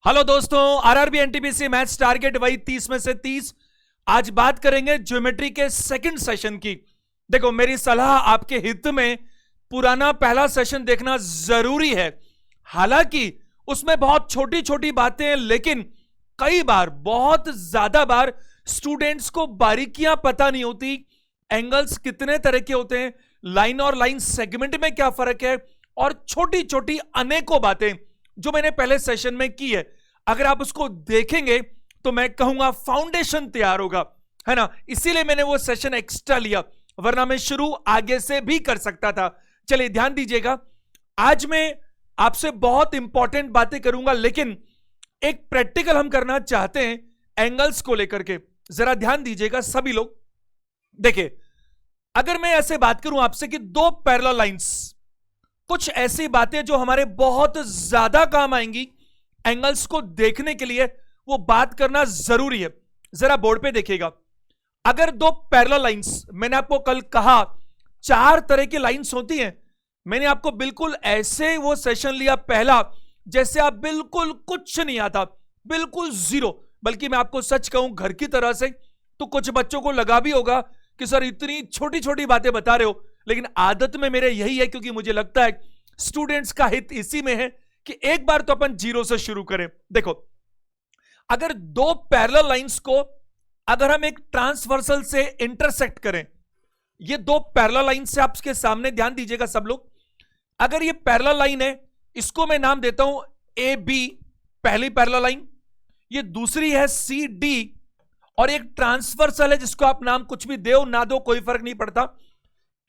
Hello दोस्तों, RRB NTPC maths target वही 30 में से 30। आज बात करेंगे ज्योमेट्री के सेकंड सेशन की। देखो, मेरी सलाह आपके हित में पुराना पहला सेशन देखना जरूरी है। हालांकि उसमें बहुत छोटी छोटी बातें हैं, लेकिन कई बार, बहुत ज्यादा बार स्टूडेंट्स को बारीकियां पता नहीं होती। एंगल्स कितने तरह के होते हैं, लाइन और लाइन सेगमेंट में क्या फर्क है, और छोटी छोटी अनेकों बातें जो मैंने पहले सेशन में की है, अगर आप उसको देखेंगे तो मैं कहूंगा फाउंडेशन तैयार होगा, है ना। इसीलिए मैंने वो सेशन एक्स्ट्रा लिया, वरना मैं शुरू आगे से भी कर सकता था। चलिए ध्यान दीजिएगा, आज मैं आपसे बहुत इंपॉर्टेंट बातें करूंगा, लेकिन एक प्रैक्टिकल हम करना चाहते हैं एंगल्स को लेकर के। जरा ध्यान दीजिएगा सभी लोग। देखिए, अगर मैं ऐसे बात करूं आपसे कि दो पैरेलल लाइंस, कुछ ऐसी बातें जो हमारे बहुत ज्यादा काम आएंगी एंगल्स को देखने के लिए, वो बात करना जरूरी है। जरा बोर्ड पे देखिएगा। अगर दो पैरेलल लाइंस, मैंने आपको कल कहा 4 तरह की लाइंस होती हैं। मैंने आपको बिल्कुल ऐसे वो सेशन लिया पहला, जैसे आप बिल्कुल कुछ नहीं आता, बिल्कुल जीरो। बल्कि मैं आपको सच कहूं, घर की तरह से, तो कुछ बच्चों को लगा भी होगा कि सर इतनी छोटी छोटी बातें बता रहे हो, लेकिन आदत में मेरे यही है, क्योंकि मुझे लगता है स्टूडेंट्स का हित इसी में है कि एक बार तो अपन जीरो से शुरू करें। देखो, अगर दो पैरेलल लाइंस को अगर हम एक ट्रांसवर्सल से इंटरसेक्ट करें, ये दो पैरेलल लाइन से आपके सामने, ध्यान दीजिएगा सब लोग। अगर ये पैरेलल लाइन है, इसको मैं नाम देता हूं ए बी, पहली पैरेलल लाइन। ये दूसरी है सी डी, और एक ट्रांसवर्सल है जिसको आप नाम कुछ भी दो ना दो, कोई फर्क नहीं पड़ता।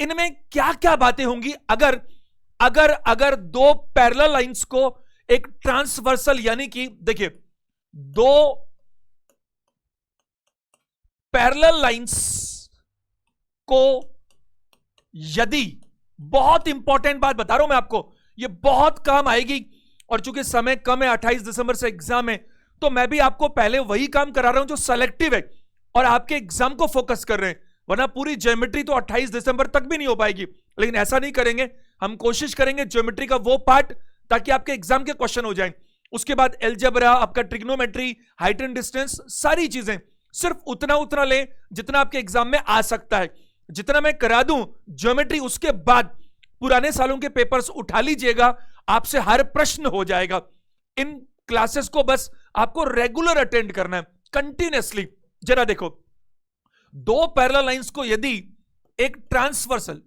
इनमें क्या क्या बातें होंगी अगर अगर अगर दो पैरेलल लाइंस को एक ट्रांसवर्सल, यानी कि देखिए, दो पैरेलल लाइंस को यदि, बहुत इंपॉर्टेंट बात बता रहा हूं मैं आपको, ये बहुत काम आएगी, और चूंकि समय कम है, 28 दिसंबर से एग्जाम है, तो मैं भी आपको पहले वही काम करा रहा हूं जो सेलेक्टिव है और आपके एग्जाम को फोकस कर रहे हैं। वरना पूरी ज्योमेट्री तो 28 दिसंबर तक भी नहीं हो पाएगी। लेकिन ऐसा नहीं करेंगे, हम कोशिश करेंगे ज्योमेट्री का वो पार्ट ताकि आपके एग्जाम के क्वेश्चन हो जाएं। उसके बाद अलजेब्रा, आपका ट्रिग्नोमेट्री, हाइट एंड डिस्टेंस, सारी चीजें सिर्फ उतना उतना लें जितना आपके एग्जाम में आ सकता है। जितना मैं करा दूं ज्योमेट्री, उसके बाद पुराने सालों के पेपर्स उठा लीजिएगा, आपसे हर प्रश्न हो जाएगा। इन क्लासेस को बस आपको रेगुलर अटेंड करना है, कंटिन्यूअसली। जरा देखो, दो पैरेलल लाइंस को यदि एक ट्रांसवर्सल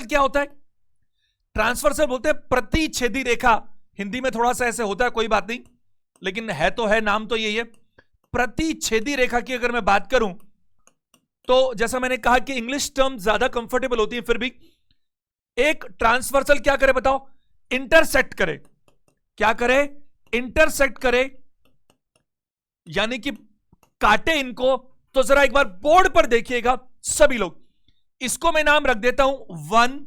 क्या होता है? ट्रांसवर्सल बोलते हैं प्रतिच्छेदी रेखा। हिंदी में थोड़ा सा ऐसे होता है, कोई बात नहीं, लेकिन है तो है, नाम तो यही है। प्रतिच्छेदी रेखा की अगर मैं बात करूं, तो जैसा मैंने कहा कि इंग्लिश टर्म ज्यादा कंफर्टेबल होती है, फिर भी एक ट्रांसवर्सल क्या करे बताओ? इंटरसेक्ट करे। क्या करे? इंटरसेक्ट करे, यानी कि काटे इनको। तो जरा एक बार बोर्ड पर देखिएगा सभी लोग। इसको मैं नाम रख देता हूं 1,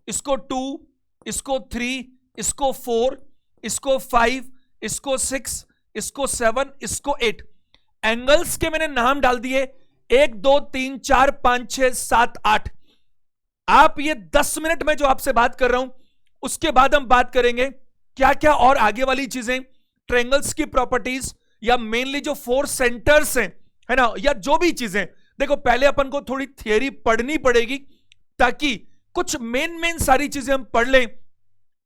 इसको 2, इसको 3, इसको 4, इसको 5, इसको 6, इसको 7, इसको 8। एंगल्स के मैंने नाम डाल दिए 1 2 3 4 5 6 7 8। आप ये 10 मिनट में जो आपसे बात कर रहा हूं, उसके बाद हम बात करेंगे क्या क्या और आगे वाली चीजें, ट्रायंगल्स की प्रॉपर्टीज, या मेनली जो 4 सेंटर्स हैं, है ना, या जो भी चीजें। देखो, पहले अपन को थोड़ी थियरी पढ़नी पड़ेगी ताकि कुछ मेन सारी चीजें हम पढ़ लें।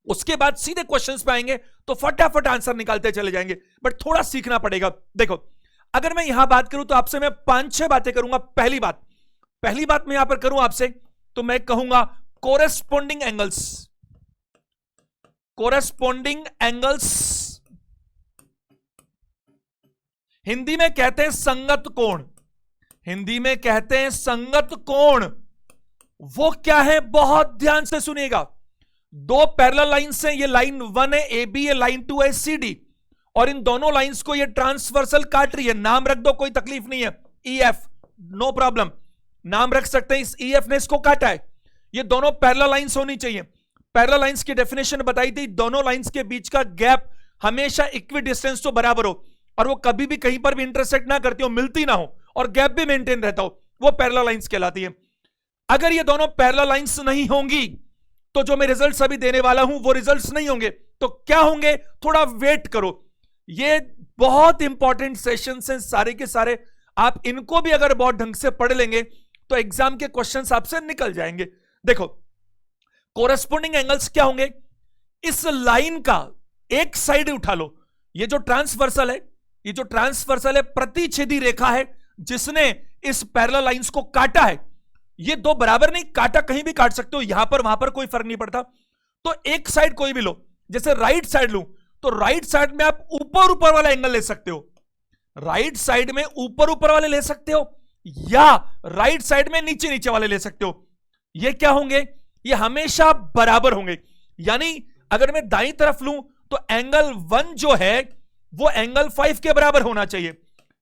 उसके बाद सीधे क्वेश्चंस पे आएंगे तो फटाफट आंसर निकालते चले जाएंगे, बट थोड़ा सीखना पड़ेगा। देखो, अगर मैं यहां बात करूं तो आपसे मैं 5-6 बातें करूंगा। पहली बात मैं यहां पर करूं आपसे, तो मैं कहूंगा कोरेस्पोंडिंग एंगल्स। हिंदी में कहते हैं संगत कोण। वो क्या है? बहुत ध्यान से सुनिएगा। दो पैरेलल लाइंस हैं, ये लाइन 1 है ए बी, ये लाइन 2 है सी डी, और इन दोनों लाइंस को ये ट्रांसवर्सल काट रही है। नाम रख दो, कोई तकलीफ नहीं है, ई एफ, नो प्रॉब्लम, नाम रख सकते हैं। इस ई एफ ने इसको काटा है। ये दोनों पैरेलल लाइंस होनी चाहिए। पैरेलल लाइंस की डेफिनेशन बताई थी, दोनों लाइंस के बीच का गैप हमेशा इक्वी डिस्टेंस तो बराबर हो, और वो कभी भी कहीं पर भी इंटरसेक्ट ना करती हो, मिलती ना हो, और गैप भी मेंटेन रहता हो, वो पैरेलल लाइंस कहलाती है। अगर ये दोनों पैरेलल लाइंस नहीं होंगी तो जो मैं रिजल्ट्स अभी देने वाला हूं वो रिजल्ट्स नहीं होंगे। तो क्या होंगे, थोड़ा वेट करो। ये बहुत इंपॉर्टेंट सेशंस हैं सारे के सारे, आप इनको भी अगर बहुत ढंग से पढ़ लेंगे तो एग्जाम के क्वेश्चंस आपसे निकल जाएंगे। देखो कोरेस्पोंडिंग एंगल्स क्या होंगे, इस लाइन का एक साइड उठा लो, ये जो ट्रांसवर्सल है, ये जो ट्रांसवर्सल है प्रतिच्छेदी रेखा है जिसने इस पैरेलल लाइंस को काटा है। ये दो बराबर नहीं, काटा कहीं भी काट सकते हो, यहां पर वहां पर कोई फर्क नहीं पड़ता। तो एक साइड कोई भी लो, जैसे राइट साइड लूं तो राइट साइड में आप ऊपर ऊपर वाला एंगल ले सकते हो, राइट साइड में ऊपर ऊपर वाले ले सकते हो, या राइट साइड में नीचे नीचे वाले ले सकते हो। ये क्या होंगे, ये हमेशा बराबर होंगे। यानी अगर मैं दाईं तरफ लूं तो एंगल 1 जो है वो एंगल 5 के बराबर होना चाहिए,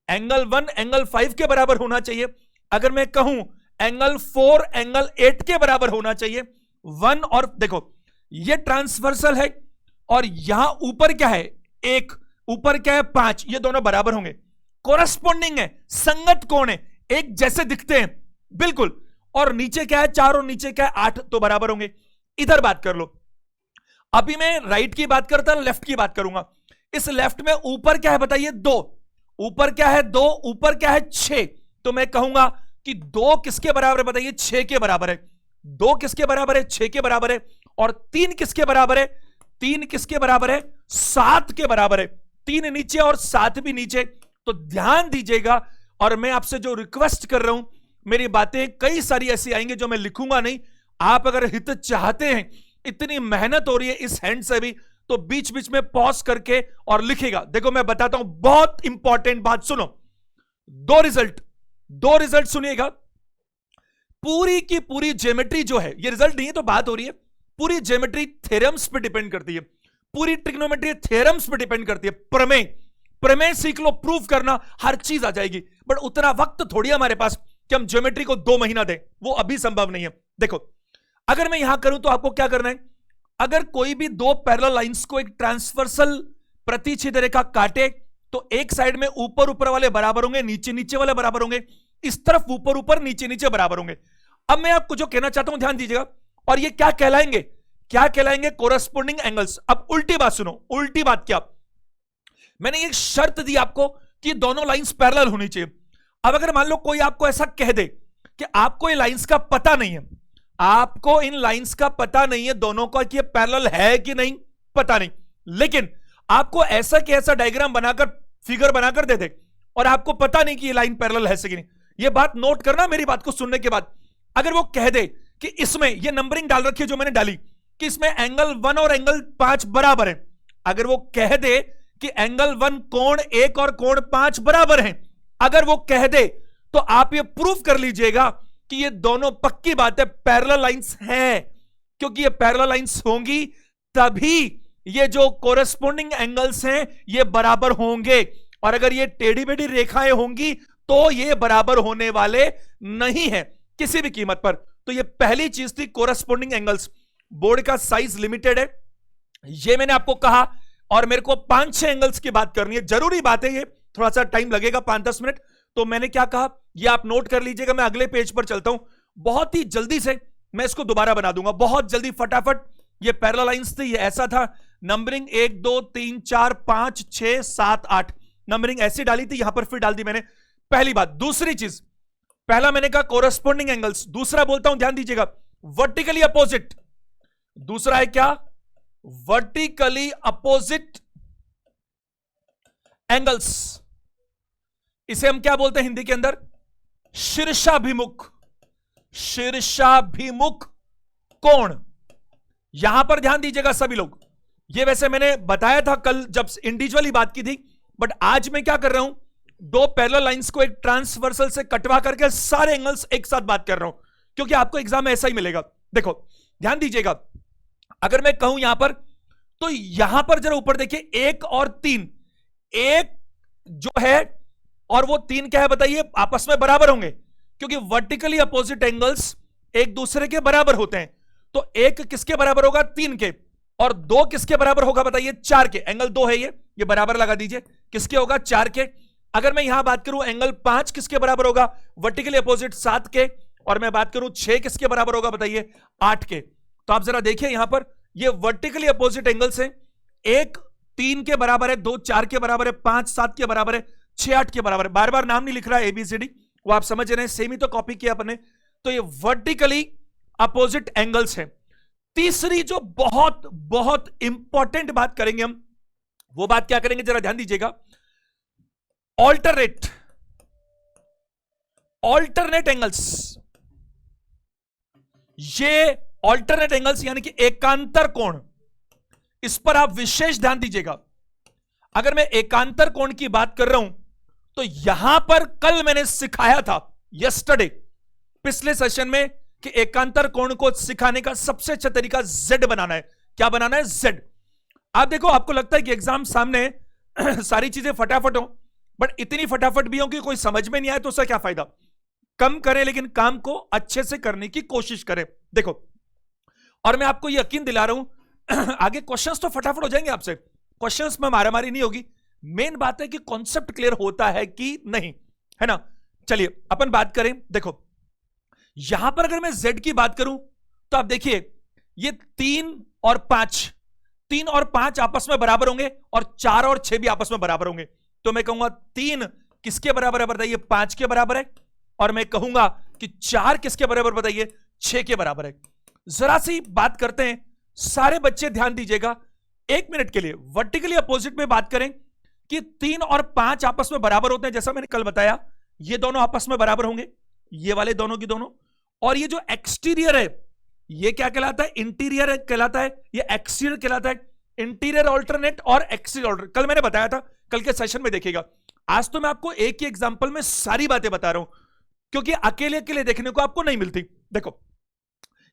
एंगल 1 एंगल 5 के बराबर होना चाहिए। अगर मैं कहूं एंगल 4 एंगल 8 के बराबर होना चाहिए। 1 और देखो ये ट्रांसवर्सल है और यहां ऊपर क्या है 1, ऊपर क्या है 5, ये दोनों बराबर होंगे, कोरेस्पोंडिंग है, संगत कोण है, एक जैसे दिखते हैं बिल्कुल। और नीचे क्या है 4 और नीचे क्या है 8, तो बराबर होंगे। इधर बात कर लो, अभी मैं राइट की बात करता हूं, लेफ्ट की बात करूंगा। इस लेफ्ट में ऊपर क्या है बताइए 2, ऊपर क्या है 2, ऊपर क्या है 6, तो मैं कहूंगा कि 2 किसके बराबर है बताइए 6 के बराबर है। 2 किसके बराबर है 6 के बराबर है। और 3 किसके बराबर है, 3 किसके बराबर है 7 के बराबर है। 3 नीचे और 7 भी नीचे, तो ध्यान दीजिएगा। और मैं आपसे जो रिक्वेस्ट कर रहा हूं, मेरी बातें कई सारी ऐसी आएंगी जो मैं लिखूंगा नहीं, आप अगर हित चाहते हैं, इतनी मेहनत हो रही है इस हैंड से भी, तो बीच बीच में पॉज करके और लिखेगा। देखो मैं बताता हूं, बहुत इंपॉर्टेंट बात सुनो, दो रिजल्ट सुनिएगा। पूरी की पूरी ज्योमेट्री जो है, ये रिजल्ट नहीं है तो बात हो रही है, पूरी ज्योमेट्री थ्योरम्स पे डिपेंड करती है, पूरी ट्रिग्नोमेट्री थ्योरम्स पे डिपेंड करती है। प्रमेय सीख लो, प्रूव करना, हर चीज आ जाएगी। बट उतना वक्त थोड़ी हमारे पास कि हम ज्योमेट्री को 2 महीना दें, वो अभी संभव नहीं है। देखो अगर मैं यहां करूं तो आपको क्या करना है, अगर कोई भी 2 पैरेलल लाइंस को एक ट्रांसवर्सल प्रतिच्छेद रेखा काटे तो एक साइड में ऊपर ऊपर वाले बराबर होंगे, नीचे नीचे वाले बराबर होंगे, इस तरफ ऊपर ऊपर नीचे नीचे बराबर होंगे। अब मैं आपको जो कहना चाहता हूं ध्यान दीजिएगा, और ये क्या कहलाएंगे, क्या कहलाएंगे कोरेस्पोंडिंग एंगल्स। अब उल्टी बात सुनो, उल्टी बात क्या, मैंने एक शर्त दी आपको कि दोनों लाइंस पैरेलल होनी चाहिए। अब अगर मान लो कोई आपको ऐसा कह दे कि आपको ये लाइंस का पता नहीं है, आपको इन लाइंस का पता नहीं है दोनों का कि ये पैरेलल है कि नहीं, पता नहीं, लेकिन आपको ऐसा कि ऐसा डायग्राम बनाकर फिगर बनाकर दे दे और आपको पता नहीं कि ये लाइन पैरेलल है कि नहीं। ये बात नोट करना मेरी बात को सुनने के बाद। अगर वो कह दे कि इसमें ये नंबरिंग डाल रखी है जो मैंने डाली कि इसमें एंगल 1 और एंगल 5 बराबर है, अगर वो कह दे कि एंगल 1 कोण 1 और कोण 5 बराबर हैं, अगर वो कह दे तो आप ये प्रूफ कर लीजिएगा कि ये दोनों पक्की बात है पैरेलल लाइंस हैं, क्योंकि ये पैरेलल लाइंस होंगी तभी ये जो कोरेस्पोंडिंग एंगल्स हैं ये बराबर होंगे। और अगर ये टेढ़ी मेढ़ी रेखाएं होंगी तो ये बराबर होने वाले नहीं है किसी भी कीमत पर। तो ये पहली चीज थी कोरेस्पोंडिंग एंगल्स। बोर्ड का साइज लिमिटेड है, ये मैंने आपको कहा, और मेरे को 5-6 एंगल्स की बात करनी है, जरूरी बात है, ये थोड़ा सा टाइम लगेगा 5-10 मिनट। तो मैंने क्या कहा ये आप नोट कर लीजिएगा। मैं अगले पेज पर चलता हूं, बहुत ही जल्दी से मैं इसको दोबारा बना दूंगा, बहुत जल्दी फटाफट। ये पैरेलल लाइंस थी, ये ऐसा था, नंबरिंग 1 2 3 4 5 6 7 8 नंबरिंग ऐसी डाली थी, यहां पर फिर डाल दी मैंने। पहली बात। दूसरी चीज, पहला मैंने कहा कोरेस्पोंडिंग एंगल्स, दूसरा बोलता हूं ध्यान दीजिएगा वर्टिकली अपोजिट। दूसरा है क्या, वर्टिकली अपोजिट एंगल्स। इसे हम क्या बोलते हैं हिंदी के अंदर, शीर्षाभिमुख, शीर्षाभिमुख कोण। यहां पर ध्यान दीजिएगा सभी लोग, ये वैसे मैंने बताया था कल जब इंडिविजुअली बात की थी, बट आज मैं क्या कर रहा हूं, 2 पैरेलल लाइंस को एक ट्रांसवर्सल से कटवा करके सारे एंगल्स एक साथ बात कर रहा हूं, क्योंकि आपको एग्जाम में ऐसा ही मिलेगा। देखो ध्यान दीजिएगा, अगर मैं कहूं यहां पर, तो यहां पर जरा ऊपर देखिए 1 और 3, 1 जो है और वो 3 क्या है बताइए, आपस में बराबर होंगे, क्योंकि वर्टिकली अपोजिट एंगल्स एक दूसरे के बराबर होते हैं। तो 1 किसके बराबर होगा, 3 के, और 2 किसके बराबर होगा बताइए, 4 के। एंगल 2 है ये बराबर लगा दीजिए, किसके होगा, 4 के। अगर मैं यहां बात करूं एंगल 5 किसके बराबर होगा, वर्टिकली अपोजिट 7 के, और मैं बात करूं 6 किसके बराबर होगा बताइए, 8 के। तो आप जरा देखिए यहां पर ये वर्टिकली अपोजिट एंगल्स हैं। एक 3 के बराबर है, 2 4 के बराबर है, 5 7 के बराबर है, 6 8 के बराबर है। बार बार नाम नहीं लिख रहा है ABCD, वो आप समझ रहे हैं, सेम ही तो कॉपी किया अपने। तो ये वर्टिकली अपोजिट एंगल्स है। तीसरी जो बहुत बहुत इंपॉर्टेंट बात करेंगे हम, वो बात क्या करेंगे जरा ध्यान दीजिएगा। Alternate angles. ये ऑल्टरनेट एंगल्स यानी कि एकांतर कोण, इस पर आप विशेष ध्यान दीजिएगा। अगर मैं एकांतर कोण की बात कर रहा हूं तो यहां पर कल मैंने सिखाया था, यस्टरडे, पिछले सेशन में, कि एकांतर कोण को सिखाने का सबसे अच्छा तरीका Z बनाना है। क्या बनाना है? Z। आप देखो, आपको लगता है कि एग्जाम सामने सारी चीजें फटाफट हो, बट इतनी फटाफट भी हो कि कोई समझ में नहीं आए तो उसका क्या फायदा। कम करें लेकिन काम को अच्छे से करने की कोशिश करें। देखो, और मैं आपको यकीन दिला रहा हूं आगे क्वेश्चंस तो फटाफट हो जाएंगे आपसे, क्वेश्चंस में मारामारी नहीं होगी। मेन बात है कि कॉन्सेप्ट क्लियर होता है कि नहीं, है ना। चलिए अपन बात करें। देखो यहां पर अगर मैं Z की बात करूं तो आप देखिए, ये 3 और 5 आपस में बराबर होंगे और 4 और 6 भी आपस में बराबर होंगे। तो मैं कहूंगा 3 किसके बराबर है बताइए? 5 के बराबर है। और मैं कहूंगा कि 4 किसके बराबर बताइए? 6 के बराबर है। जरा सी बात करते हैं, सारे बच्चे ध्यान दीजिएगा 1 मिनट के लिए। वर्टिकली अपोजिट में बात करें कि 3 और 5 आपस में बराबर होते हैं, जैसा मैंने कल बताया, ये दोनों आपस में बराबर होंगे, ये वाले दोनों की दोनों। और ये जो एक्सटीरियर है, ये क्या कहलाता है? इंटीरियर कहलाता है, ये एक्सटीरियर कहलाता है। इंटीरियर ऑल्टरनेट और एक्सटीरियर ऑल्टरनेट कल मैंने बताया था, कल के सेशन में देखिएगा। आज तो मैं आपको एक ही एग्जांपल में सारी बातें बता रहा हूं, क्योंकि अकेले अकेले देखने को आपको नहीं मिलती। देखो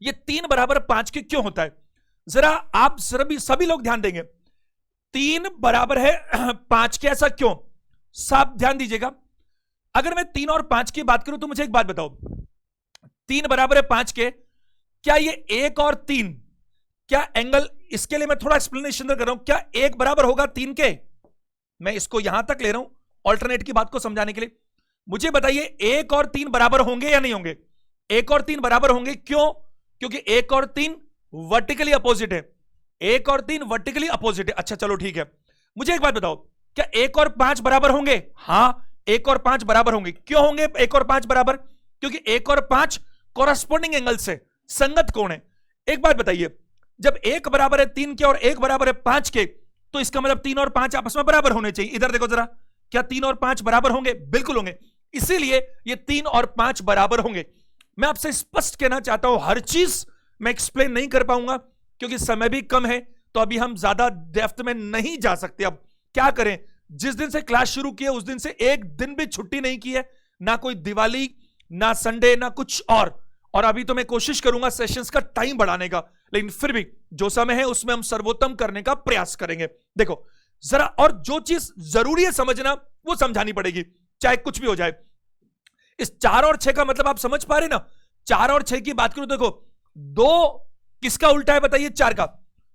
ये 3 बराबर 5 के क्यों होता है, जरा आप सभी लोग ध्यान देंगे। 3 बराबर है 5 के, ऐसा क्यों? सब ध्यान दीजिएगा। अगर मैं 3 और 5 की बात करूं तो मुझे एक बात बताओ, 3 बराबर है 5 के, क्या ये 1 और 3, क्या एंगल, इसके लिए मैं थोड़ा एक्सप्लेनेशन कर रहा हूं, क्या 1 बराबर होगा 3 के? मैं इसको यहां तक ले रहा हूं ऑल्टरनेट की बात को समझाने के लिए। मुझे बताइए 1 और 3 बराबर होंगे या नहीं होंगे? 1 और 3 बराबर होंगे। क्यों? क्योंकि 1 और 3 वर्टिकली अपोजिट है। 1 और 3 वर्टिकली अपोजिट है। अच्छा चलो ठीक है, मुझे एक बात बताओ, क्या 1 और 5 बराबर होंगे? हां 1 और 5 बराबर होंगे। क्यों होंगे 1 और 5 बराबर? क्योंकि 1 और 5 कॉरस्पॉन्डिंग एंगल से संगत कोण है। एक बात बताइए, जब 1 बराबर है 3 के और 1 बराबर है 5 के, तो इसका मतलब 3 और 5 आपस में बराबर होने चाहिए। इधर देखो जरा, क्या 3 और 5 बराबर होंगे? बिल्कुल होंगे। इसीलिए ये 3 और 5 बराबर होंगे। मैं आपसे स्पष्ट कहना चाहता हूं, हर चीज मैं एक्सप्लेन नहीं कर पाऊंगा क्योंकि समय भी कम है, तो अभी हम ज्यादा डेप्थ में नहीं जा सकते। अब क्या करें, जिस दिन से क्लास शुरू की है उस दिन से एक दिन भी छुट्टी नहीं की है, ना कोई दिवाली, ना संडे, ना कुछ और अभी तो मैं कोशिश करूंगा सेशंस का टाइम बढ़ाने का, लेकिन फिर भी जो समय है उसमें हम सर्वोत्तम करने का प्रयास करेंगे। देखो जरा, और जो चीज जरूरी है समझना वो समझानी पड़ेगी, चाहे कुछ भी हो जाए। इस 4 और 6 का मतलब आप समझ पा रहे ना? 4 और 6 की बात करूं, देखो 2 किसका उल्टा है बताइए? 4 का।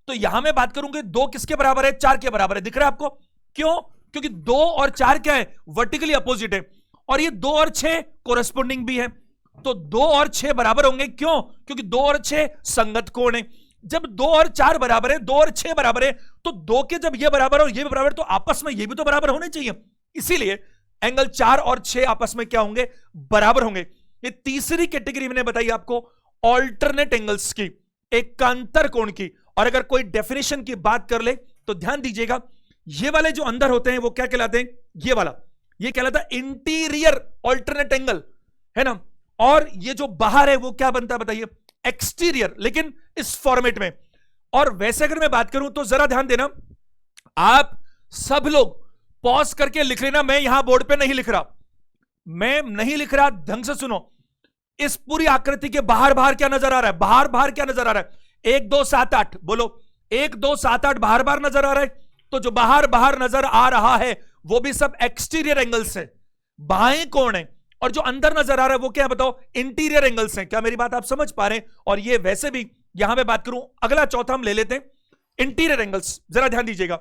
तो यहां मैं बात करूंगी 2 किसके बराबर है? 4 के बराबर है। दिख रहा है आपको? क्यों? क्योंकि 2 और 4 क्या है? वर्टिकली अपोजिट है। और ये 2 और 6 कोरेस्पोंडिंग भी है, तो 2 और 6 बराबर होंगे। क्यों? क्योंकि 2 और 6 संगत कोण है। जब 2 और 4 बराबर है, 2 और 6 बराबर है, तो 2 के जब ये बराबर और ये भी बराबर, तो आपस में ये भी तो बराबर होने चाहिए। इसीलिए एंगल 4 और 6 आपस में क्या होंगे? बराबर होंगे। ये तीसरी कैटेगरी मैंने बताई आपको ऑल्टरनेट एंगल्स की, एकांतर कोण की। और अगर कोई डेफिनेशन की बात कर ले तो ध्यान दीजिएगा, ये वाले जो अंदर होते हैं वो क्या कहलाते हैं? ये वाला, ये कहलाता है इंटीरियर ऑल्टरनेट एंगल, है ना। और ये जो बाहर है वो क्या बनता है बताइए? एक्सटीरियर, लेकिन इस फॉर्मेट में। और वैसे अगर मैं बात करूं तो जरा ध्यान देना, आप सब लोग पॉज करके लिख लेना, मैं यहां बोर्ड पे नहीं लिख रहा, मैं नहीं लिख रहा, ढंग से सुनो। इस पूरी आकृति के बाहर बाहर क्या नजर आ रहा है? बाहर बाहर क्या नजर आ रहा है? 1 2 7 8 बोलो, 1 2 7 8 बाहर बाहर नजर आ रहा है। तो जो बाहर बाहर नजर आ रहा है वो भी सब एक्सटीरियर एंगल्स है, बाएं कोण है। और जो अंदर नजर आ रहा है वो क्या है बताओ? इंटीरियर एंगल्स हैं। क्या मेरी बात आप समझ पा रहे हैं? और ये वैसे भी यहां मैं बात करूं, अगला चौथा हम ले लेते हैं इंटीरियर एंगल्स। जरा ध्यान दीजिएगा,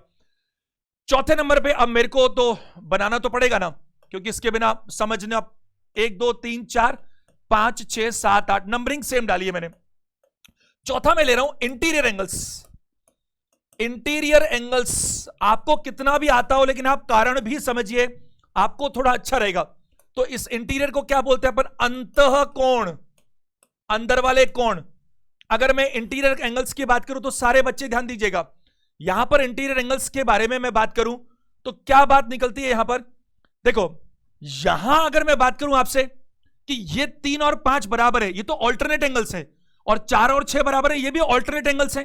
चौथे नंबर पे अब मेरे को तो बनाना तो पड़ेगा ना, क्योंकि इसके बिना समझना 1 2 3 4 5 6 7 8 नंबरिंग सेम डाली है मैंने। चौथा मैं ले रहा हूं इंटीरियर एंगल्स। इंटीरियर एंगल्स आपको कितना भी आता हो, लेकिन आप कारण भी समझिए, आपको थोड़ा अच्छा रहेगा। तो इस इंटीरियर को क्या बोलते हैं अपन? अंतः कोण, अंदर वाले कोण। अगर मैं इंटीरियर एंगल्स की बात करूं तो सारे बच्चे ध्यान दीजिएगा, यहां पर इंटीरियर एंगल्स के बारे में मैं बात करूं तो क्या बात निकलती है यहां पर? देखो, यहां अगर मैं बात करूं आपसे कि ये 3 और 5 बराबर है, ये तो ऑल्टरनेट एंगल्स है, और 4 और 6 बराबर है, ये भी ऑल्टरनेट एंगल्स है।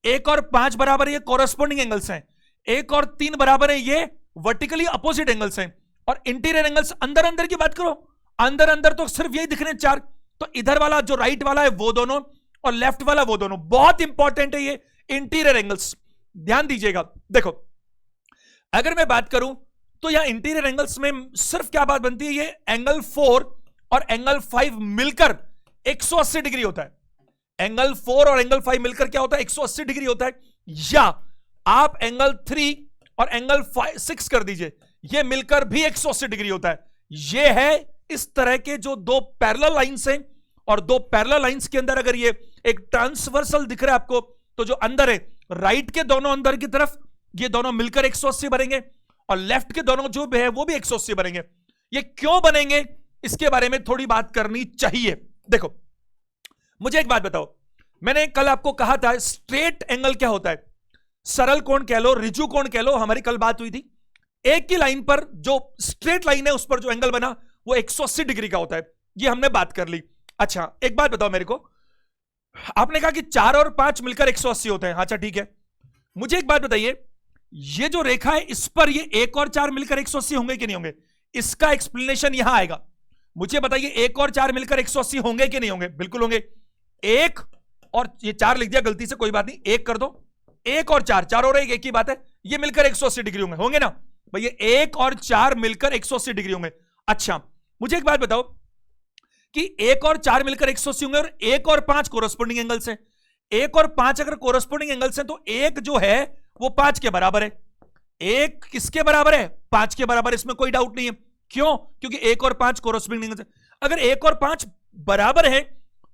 1 और 5 बराबर है, ये कॉरस्पॉन्डिंग एंगल्स हैं। 1 और 3 बराबर है, ये वर्टिकली अपोजिट एंगल्स हैं। और इंटीरियर एंगल्स अंदर अंदर की बात करो, अंदर अंदर तो सिर्फ यही दिख रहे हैं 4। तो इधर वाला जो राइट वाला है वो दोनों, और लेफ्ट वाला वो दोनों। बहुत इंपॉर्टेंट है ये इंटीरियर एंगल्स, ध्यान दीजिएगा। देखो, अगर मैं बात करूं तो यहां इंटीरियर एंगल्स में सिर्फ क्या बात बनती है? ये एंगल 4 और एंगल 5 मिलकर 180 डिग्री होता है। एंगल 4 और एंगल 5 मिलकर क्या होता है? 180 डिग्री होता है। या आप एंगल 3 और एंगल 6 कर दीजिए, ये मिलकर भी 180 डिग्री होता है। ये है इस तरह के जो दो पैरेलल लाइंस हैं, और दो पैरेलल लाइंस के अंदर अगर ये एक ट्रांसवर्सल दिख रहा है आपको, तो जो अंदर है राइट के दोनों अंदर की तरफ ये दोनों मिलकर 180 बनेंगे, और लेफ्ट के दोनों जो भी है वो भी 180 बनेंगे। ये क्यों बनेंगे इसके बारे में थोड़ी बात करनी चाहिए। देखो, मुझे एक बात बताओ, मैंने कल आपको कहा था स्ट्रेट एंगल क्या होता है? सरल कोण कह लो, रिजु कोण कह लो, हमारी कल बात हुई थी। एक की लाइन पर जो स्ट्रेट लाइन है उस पर जो एंगल बना वो 180 डिग्री का होता है, ये हमने बात कर ली। अच्छा, एक बात बताओ मेरे को, आपने कहा कि 4 और 5 मिलकर 180 होते हैं। अच्छा ठीक है, मुझे एक बात बताइए, ये जो रेखा है इस पर ये 1 और 4 मिलकर 180 होंगे कि नहीं होंगे? इसका एक्सप्लेनेशन यहां आएगा। मुझे बताइए, 1 और 4 मिलकर 180 होंगे कि नहीं होंगे? बिल्कुल होंगे। 1 और ये 4 लिख दिया गलती से, कोई बात नहीं, 1 कर दो। 1 और 4, 4 और 1 एक ही बात है, ये मिलकर 180 डिग्री होंगे, होंगे ना भैया? 1 और 4 मिलकर 180 डिग्री होंगे। अच्छा, मुझे एक बात बताओ कि 1 और 4 मिलकर 180 होंगे, और 1 और 5 कोरस्पोंडिंग एंगल्स हैं। 1 और 5 अगर कोरस्पोंडिंग एंगल्स हैं तो 1 जो है वो 5 के बराबर है। 1 किसके बराबर है? 5 के बराबर, इसमें कोई डाउट नहीं है। क्यों? क्योंकि 1 और 5 कोरस्पोंडिंग एंगल्स हैं। अगर 1 और 5 बराबर है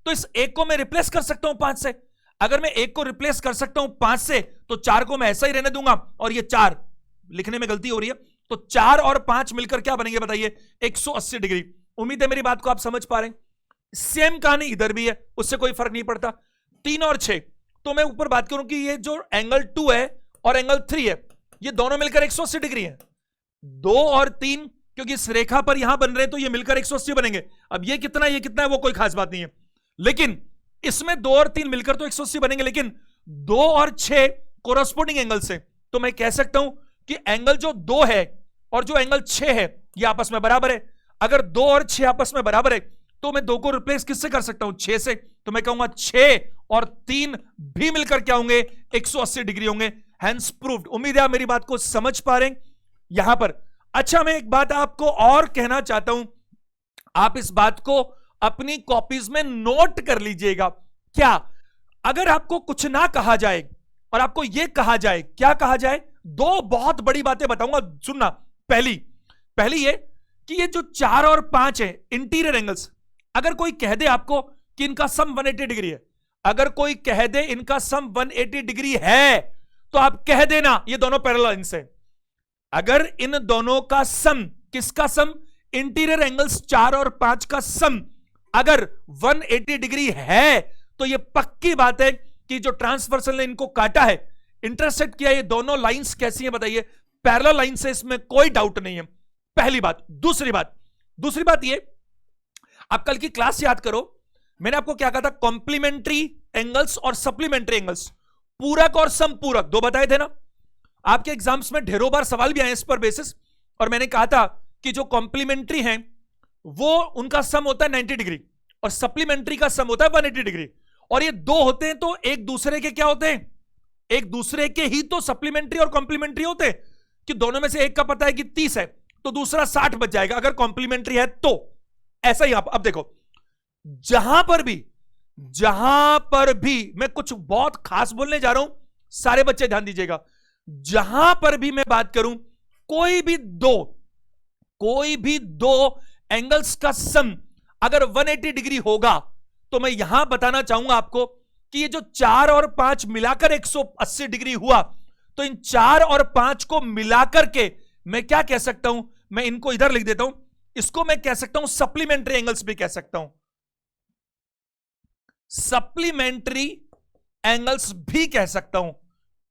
तो इस 1 को मैं रिप्लेस कर सकता हूं 5 से। अगर मैं 1 को रिप्लेस कर सकता हूं 5 से, तो 4 को मैं ऐसा ही रहने दूंगा, और ये 4 लिखने में गलती हो रही है, तो 4 और 5 मिलकर क्या बनेंगे बताइए? 180 डिग्री। उम्मीद है मेरी बात को आप समझ पा रहे हैं। सेम कहानी इधर भी है, उससे कोई फर्क नहीं पड़ता। 3 और 6, तो मैं ऊपर बात करूं कि ये जो एंगल 2 है और एंगल 3 है, ये दोनों मिलकर 180 डिग्री है। 2 और 3 क्योंकि इस रेखा पर यहां बन रहे हैं तो ये मिलकर 180 बनेंगे। अब ये कितना है वो कोई खास बात नहीं है, लेकिन इसमें 2 और 3 मिलकर तो 180 बनेंगे, लेकिन 2 और 6 कोरस्पोंडिंग एंगल से, तो मैं कह सकता हूं कि एंगल जो 2 है और जो एंगल 6 है ये आपस में बराबर है। अगर 2 और 6 आपस में बराबर है तो मैं 2 को रिप्लेस किससे कर सकता हूं? 6 से। तो मैं कहूंगा 6 और 3 भी मिलकर क्या होंगे? 180 डिग्री होंगे। Hence proved. उम्मीद है आप मेरी बात को समझ पा रहे हैं यहां पर। अच्छा, मैं एक बात आपको और कहना चाहता हूं, आप इस बात को अपनी कॉपीज में नोट कर लीजिएगा। क्या? अगर आपको कुछ ना कहा जाए और आपको यह कहा जाए, क्या कहा जाए? 2 बहुत बड़ी बातें बताऊंगा, सुनना। पहली ये कि ये जो 4 और 5 है इंटीरियर एंगल्स, अगर कोई कह दे आपको कि इनका सम 180 डिग्री है, अगर कोई कह दे इनका सम 180 डिग्री है, तो आप कह देना ये दोनों पैरेलल लाइंस है। अगर इन दोनों का सम, किसका सम? इंटीरियर एंगल्स 4 और 5 का सम अगर 180 डिग्री है, तो यह पक्की बात है कि जो ट्रांसवर्सल ने इनको काटा है, इंटरसेक्ट किया, ये दोनों लाइंस कैसी हैं बताइए? पैरेलल लाइन से, इसमें कोई डाउट नहीं है। पहली बात। दूसरी बात ये, आप कल की क्लास याद करो, मैंने आपको क्या कहा था? कॉम्प्लीमेंट्री एंगल्स और सप्लीमेंट्री एंगल्स, पूरक और समपूरक, 2 बताए थे ना। आपके एग्जाम्स में ढेरों बार सवाल भी आए इस पर बेसिस, और मैंने कहा था कि जो कॉम्प्लीमेंट्री हैं वो उनका सम होता है 90 डिग्री और सप्लीमेंट्री का सम होता है 180 डिग्री। और ये 2 होते हैं तो एक दूसरे के क्या होते हैं? एक दूसरे के ही तो सप्लीमेंट्री और कॉम्प्लीमेंट्री होते हैं, कि दोनों में से एक का पता है कि 30 है तो दूसरा 60 बच जाएगा अगर कॉम्प्लीमेंट्री है तो। ऐसा ही अब देखो, जहां पर भी मैं कुछ बहुत खास बोलने जा रहा हूं, सारे बच्चे ध्यान दीजिएगा। जहां पर भी मैं बात करूं, कोई भी दो एंगल्स का सम अगर 180 डिग्री होगा, तो मैं यहां बताना चाहूंगा आपको कि ये जो 4 और 5 मिलाकर 180 डिग्री हुआ, तो इन 4 और 5 को मिलाकर के मैं क्या कह सकता हूं, मैं इनको इधर लिख देता हूं, इसको मैं कह सकता हूं सप्लीमेंट्री एंगल्स भी कह सकता हूं, सप्लीमेंट्री एंगल्स भी कह सकता हूं।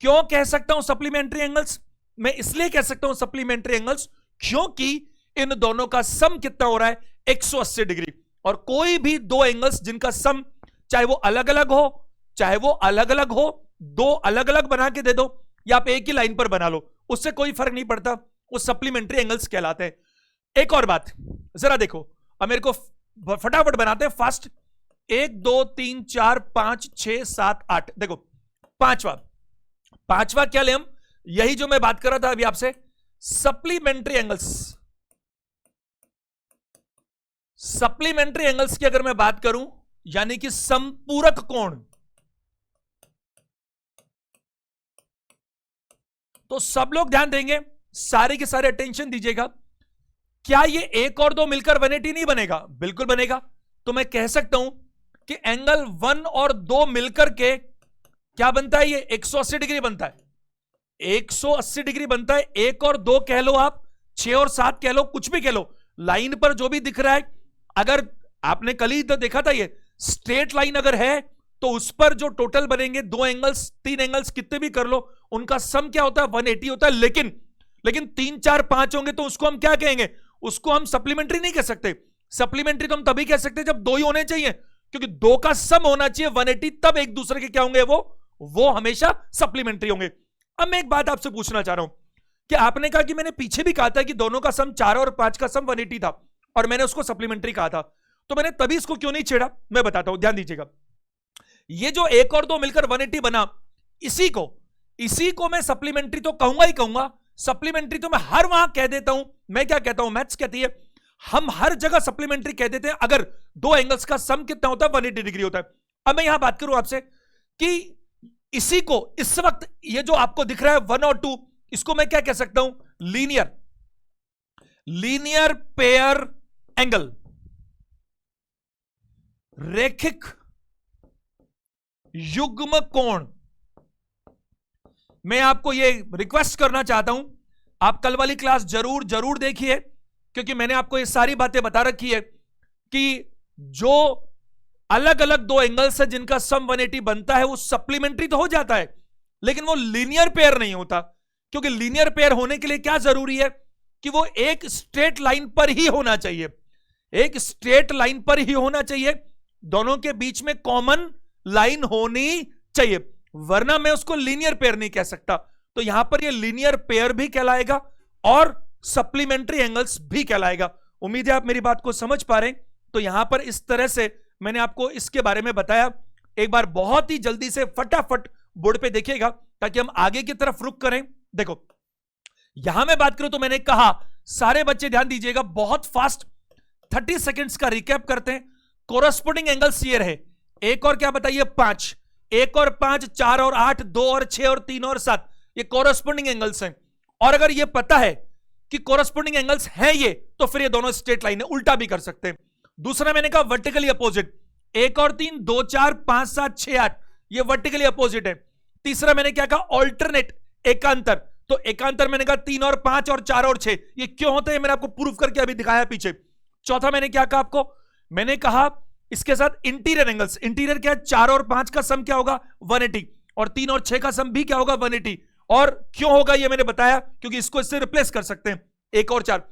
क्यों कह सकता हूं सप्लीमेंट्री एंगल्स? मैं इसलिए कह सकता हूं सप्लीमेंट्री एंगल्स क्योंकि इन दोनों का सम कितना हो रहा है, 180 डिग्री। और कोई भी दो एंगल्स जिनका सम, चाहे वो अलग अलग हो, चाहे वो अलग अलग हो, दो अलग अलग बना के दे दो या आप एक ही लाइन पर बना लो, उससे कोई फर्क नहीं पड़ता, वो सप्लीमेंट्री एंगल्स कहलाते हैं। एक और बात जरा देखो, अब मेरे को फटाफट बनाते हैं फास्ट। 1 2 3 4 5 6 7 8, देखो पांचवा क्या ले हम, यही जो मैं बात कर रहा था अभी आपसे, सप्लीमेंट्री एंगल्स। सप्लीमेंट्री एंगल्स की अगर मैं बात करूं, यानी कि संपूरक कोण, तो सब लोग ध्यान देंगे, सारे के सारे अटेंशन दीजिएगा। क्या ये 1 और 2 मिलकर 180 नहीं बनेगा? बिल्कुल बनेगा। तो मैं कह सकता हूं कि एंगल 1 और 2 मिलकर के क्या बनता है, ये 180 डिग्री बनता है, 180 डिग्री बनता है। 1 और 2 कह लो आप, 6 और 7 कह लो, कुछ भी कह लो, लाइन पर जो भी दिख रहा है, अगर आपने कल ही तो देखा था, ये स्ट्रेट लाइन अगर है तो उस पर जो टोटल बनेंगे, 2 एंगल्स 3 एंगल्स कितने भी कर लो, उनका सम क्या होता है, 180 होता है। लेकिन 3 4 5 होंगे तो उसको हम क्या कहेंगे, उसको हम सप्लीमेंट्री नहीं कह सकते। सप्लीमेंट्री तो हम तभी कह सकते हैं जब 2 ही होने चाहिए, क्योंकि 2 का सम होना चाहिए 180, तब एक दूसरे के क्या होंगे, वो हमेशा सप्लीमेंट्री होंगे। अब मैं एक बात आपसे पूछना चाह रहा हूं कि आपने कहा कि मैंने पीछे भी कहा था कि दोनों का सम 4 और 5 का सम 180 था और मैंने उसको सप्लीमेंट्री कहा था, तो मैंने तभी इसको क्यों नहीं छेड़ा, मैं बताता हूं, ध्यान दीजिएगा। ये जो 1 और 2 मिलकर 180 बना, इसी को मैं सप्लीमेंट्री तो कहूंगा ही कहूंगा। सप्लीमेंट्री तो मैं हर वहां कह देता हूं, मैं क्या कहता हूं, मैथ्स कहती है, हम हर जगह सप्लीमेंट्री कह देते हैं अगर 2 एंगल्स का सम कितना होता है, 180 डिग्री होता है। अब मैं यहां बात करूं आपसे कि इसी को, इस वक्त ये जो आपको दिख रहा है 1 और 2, इसको मैं क्या कह सकता हूं, लीनियर पेयर एंगल, रेखिक युग्म कोण। मैं आपको ये रिक्वेस्ट करना चाहता हूं, आप कल वाली क्लास जरूर देखिए, क्योंकि मैंने आपको ये सारी बातें बता रखी है कि जो अलग अलग 2 एंगल्स है जिनका सम 180 बनता है, वो सप्लीमेंट्री तो हो जाता है, लेकिन वो लीनियर पेयर नहीं होता। क्योंकि लीनियर पेयर होने के लिए क्या जरूरी है कि वो एक स्ट्रेट लाइन पर ही होना चाहिए, एक स्ट्रेट लाइन पर ही होना चाहिए, दोनों के बीच में कॉमन लाइन होनी चाहिए, वरना मैं उसको लीनियर पेयर नहीं कह सकता। तो यहां पर ये लीनियर पेयर भी कहलाएगा और सप्लीमेंट्री एंगल्स भी कहलाएगा। उम्मीद है आप मेरी बात को समझ पा रहे हैं। तो यहां पर इस तरह से मैंने आपको इसके बारे में बताया। एक बार बहुत ही जल्दी से फटाफट बोर्ड पे देखिएगा ताकि हम आगे की तरफ रुक करें। देखो यहां मैं बात करूं तो मैंने कहा, सारे बच्चे ध्यान दीजिएगा, बहुत फास्ट 30 सेकेंड्स का रिकैप करते हैं। कोरस्पोंडिंग एंगल्स ये रहे, एक और क्या बताइए, 5, 1 और 5, 4 और 8, 2 और 6 और 3 और 7, ये कोरस्पोंडिंग एंगल्स हैं। और अगर ये पता है कि कोरस्पोंडिंग एंगल्स हैं ये, तो फिर ये दोनों स्ट्रेट लाइन है, उल्टा भी कर सकते हैं। दूसरा मैंने कहा वर्टिकली अपोजिट, 1 और 3, 2 4 5 7 6 8, ये वर्टिकली अपोजिट है। तीसरा मैंने क्या कहा, ऑल्टरनेट, एकांतर, तो एकांतर मैंने कहा 3 और 5 और 4 और 6, ये क्यों होते हैं मैंने आपको प्रूफ करके अभी दिखाया पीछे। चौथा मैंने क्या कहा आपको, मैंने कहा इसके साथ इंटीरियर एंगल्स, इंटीरियर क्या है, 4 और 5 का सम क्या होगा, 180, और 3 और 6 का सम भी क्या होगा, 180। और क्यों होगा ये मैंने बताया, क्योंकि इसको इससे रिप्लेस कर सकते हैं, 1 और 4।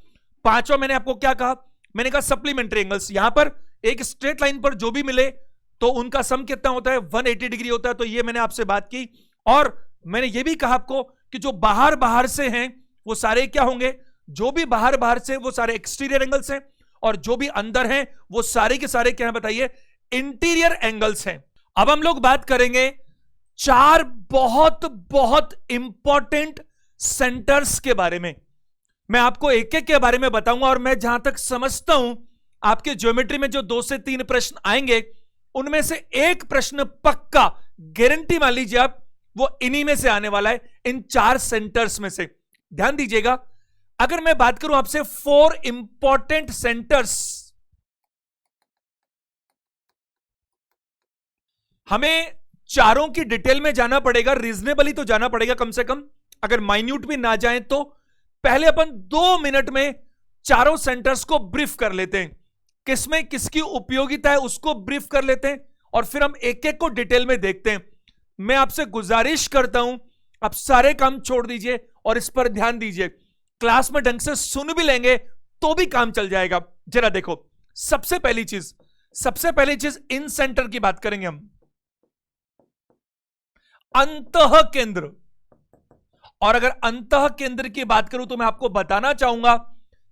पांचवा मैंने आपको क्या कहा, मैंने कहा सप्लीमेंट्री एंगल्स, यहां पर एक स्ट्रेट लाइन पर जो भी मिले तो उनका सम कितना होता है, 180 डिग्री होता है। तो ये मैंने आपसे बात की। और मैंने ये भी कहा आपको कि जो बाहर से हैं वो सारे क्या होंगे, जो भी बाहर से वो सारे एक्सटीरियर एंगल्स हैं, और जो भी अंदर हैं वो सारे के सारे क्या है बताइए, इंटीरियर एंगल्स हैं। अब हम लोग बात करेंगे 4 बहुत इंपॉर्टेंट सेंटर्स के बारे में। मैं आपको एक एक के बारे में बताऊंगा, और मैं जहां तक समझता हूं आपके ज्योमेट्री में जो 2 से 3 प्रश्न आएंगे, उनमें से एक प्रश्न पक्का, गारंटी मान लीजिए आप, वो इन्हीं में से आने वाला है, इन 4 सेंटर्स में से। ध्यान दीजिएगा, अगर मैं बात करूं आपसे 4 इंपॉर्टेंट सेंटर्स, हमें चारों की डिटेल में जाना पड़ेगा, रीजनेबली तो जाना पड़ेगा कम से कम, अगर माइन्यूट भी ना जाए तो। पहले अपन 2 मिनट में चारों सेंटर्स को ब्रीफ कर लेते हैं, किसमें किसकी उपयोगिता है उसको ब्रीफ कर लेते हैं, और फिर हम एक एक को डिटेल में देखते हैं। मैं आपसे गुजारिश करता हूं, आप सारे काम छोड़ दीजिए और इस पर ध्यान दीजिए। क्लास में ढंग से सुन भी लेंगे तो भी काम चल जाएगा। जरा देखो, सबसे पहली चीज इन सेंटर की बात करेंगे हम, अंतः केंद्र। और अगर अंतः केंद्र की बात करूं तो मैं आपको बताना चाहूंगा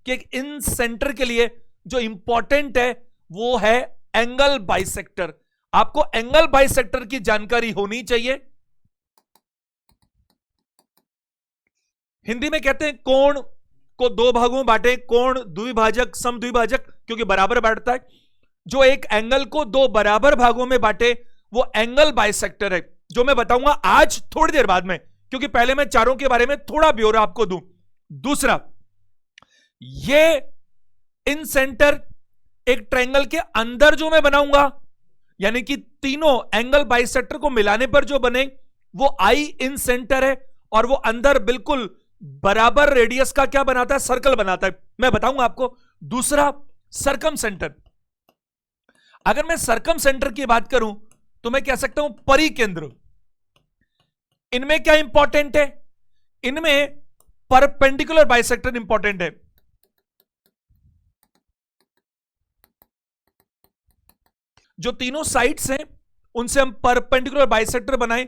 कि एक इन सेंटर के लिए जो इंपॉर्टेंट है वो है एंगल बाइसेक्टर। आपको एंगल बाइसेक्टर की जानकारी होनी चाहिए। हिंदी में कहते हैं कोण को 2 भागों में बांटे, कोण द्विभाजक समद्विभाजक, क्योंकि बराबर बांटता है। जो एक एंगल को 2 बराबर भागों में बांटे वो एंगल बाइसेक्टर है, जो मैं बताऊंगा आज थोड़ी देर बाद में, क्योंकि पहले मैं चारों के बारे में थोड़ा ब्यौरा आपको दूं। दूसरा, ये इन सेंटर एक ट्रायंगल के अंदर जो मैं बनाऊंगा, यानी कि तीनों एंगल बाइसेक्टर को मिलाने पर जो बने वो आई इन सेंटर है, और वो अंदर बिल्कुल बराबर रेडियस का क्या बनाता है, सर्कल बनाता है, मैं बताऊंगा आपको। दूसरा, सरकम सेंटर। अगर मैं सरकम सेंटर की बात करूं तो मैं कह सकता हूं परिकेंद्र। इनमें क्या इंपॉर्टेंट है, इनमें परपेंडिकुलर बाइसेक्टर इंपॉर्टेंट है। जो तीनों साइड्स हैं उनसे हम परपेंडिकुलर बाइसेक्टर बनाएं,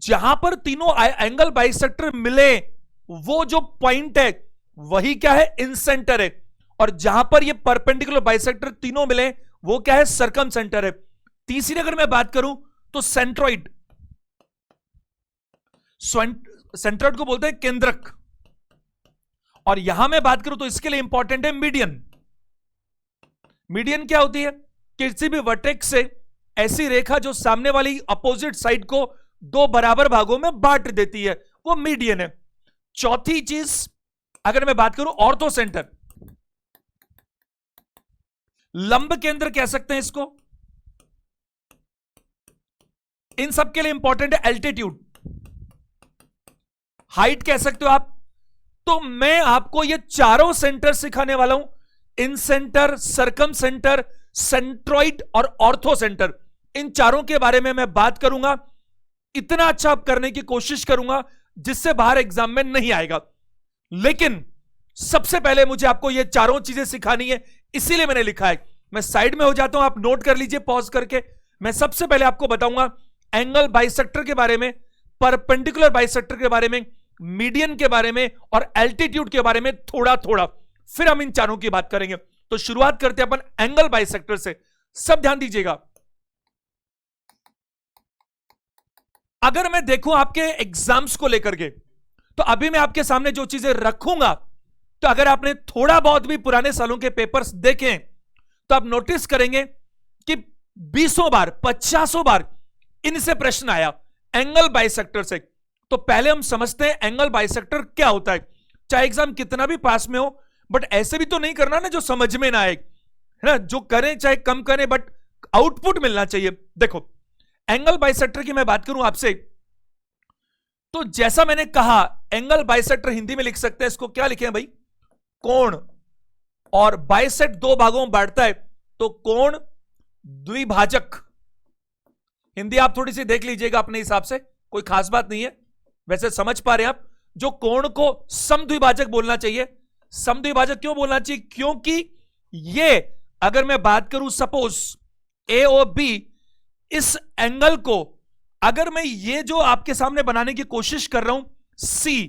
जहां पर तीनों एंगल बाइसेक्टर मिले वो जो पॉइंट है वही क्या है, इन सेंटर है, और जहां पर ये परपेंडिकुलर बाइसेक्टर तीनों मिले वो क्या है, सरकम सेंटर है। तीसरी अगर मैं बात करूं तो सेंट्रॉइड। सेंट्रॉइड को बोलते हैं केंद्रक। और यहां मैं बात करूं तो इसके लिए इंपॉर्टेंट है मीडियन। मीडियन क्या होती है, किसी भी वर्टेक्स से ऐसी रेखा जो सामने वाली अपोजिट साइड को 2 बराबर भागों में बांट देती है, वो मीडियन है। चौथी चीज अगर मैं बात करूं ऑर्थो सेंटर, लंब केंद्र कह सकते हैं इसको। इन सब के लिए इंपॉर्टेंट है एल्टीट्यूड, हाइट कह सकते हो आप। तो मैं आपको ये चारों सेंटर सिखाने वाला हूं, इन सेंटर, सरकम सेंटर, सेंट्रॉइड और ऑर्थो सेंटर। इन चारों के बारे में मैं बात करूंगा, इतना अच्छा आप करने की कोशिश करूंगा जिससे बाहर एग्जाम में नहीं आएगा। लेकिन सबसे पहले मुझे आपको ये चारों चीजें सिखानी है, इसीलिए मैंने लिखा है। मैं साइड में हो जाता हूं, आप नोट कर लीजिए पॉज करके। मैं सबसे पहले आपको बताऊंगा एंगल बाइसेक्टर के बारे में, परपेंडिकुलर बाइसेक्टर के बारे में, मीडियन के बारे में और एल्टीट्यूड के बारे में थोड़ा थोड़ा, फिर हम इन चारों की बात करेंगे। तो शुरुआत करते हैं अपन एंगल बाइसेक्टर से। सब ध्यान दीजिएगा। अगर मैं देखूं आपके एग्जाम्स को लेकर के, तो अभी मैं आपके सामने जो चीजें रखूंगा, तो अगर आपने थोड़ा बहुत भी पुराने सालों के पेपर्स देखें तो आप नोटिस करेंगे कि 20 बार 50 बार इनसे प्रश्न आया एंगल बाइसेक्टर से। तो पहले हम समझते हैं एंगल बाइसेक्टर क्या होता है। चाहे एग्जाम कितना भी पास में हो, बट ऐसे भी तो नहीं करना ना जो समझ में ना आए, है ना। जो करें चाहे कम करें, बट आउटपुट मिलना चाहिए। देखो, एंगल बाइसेक्टर की मैं बात करूं आपसे, तो जैसा मैंने कहा एंगल बाइसेक्टर हिंदी में लिख सकते हैं, इसको क्या लिखें भाई, कोण। और बाइसेक्ट 2 भागों में बांटता है, तो कोण द्विभाजक। हिंदी आप थोड़ी सी देख लीजिएगा अपने हिसाब से, कोई खास बात नहीं है, वैसे समझ पा रहे हैं आप। जो कोण को समद्विभाजक बोलना चाहिए। समद्विभाजक क्यों बोलना चाहिए, क्योंकि ये अगर मैं बात करूं सपोज ए और बी, इस एंगल को अगर मैं ये जो आपके सामने बनाने की कोशिश कर रहा हूं सी,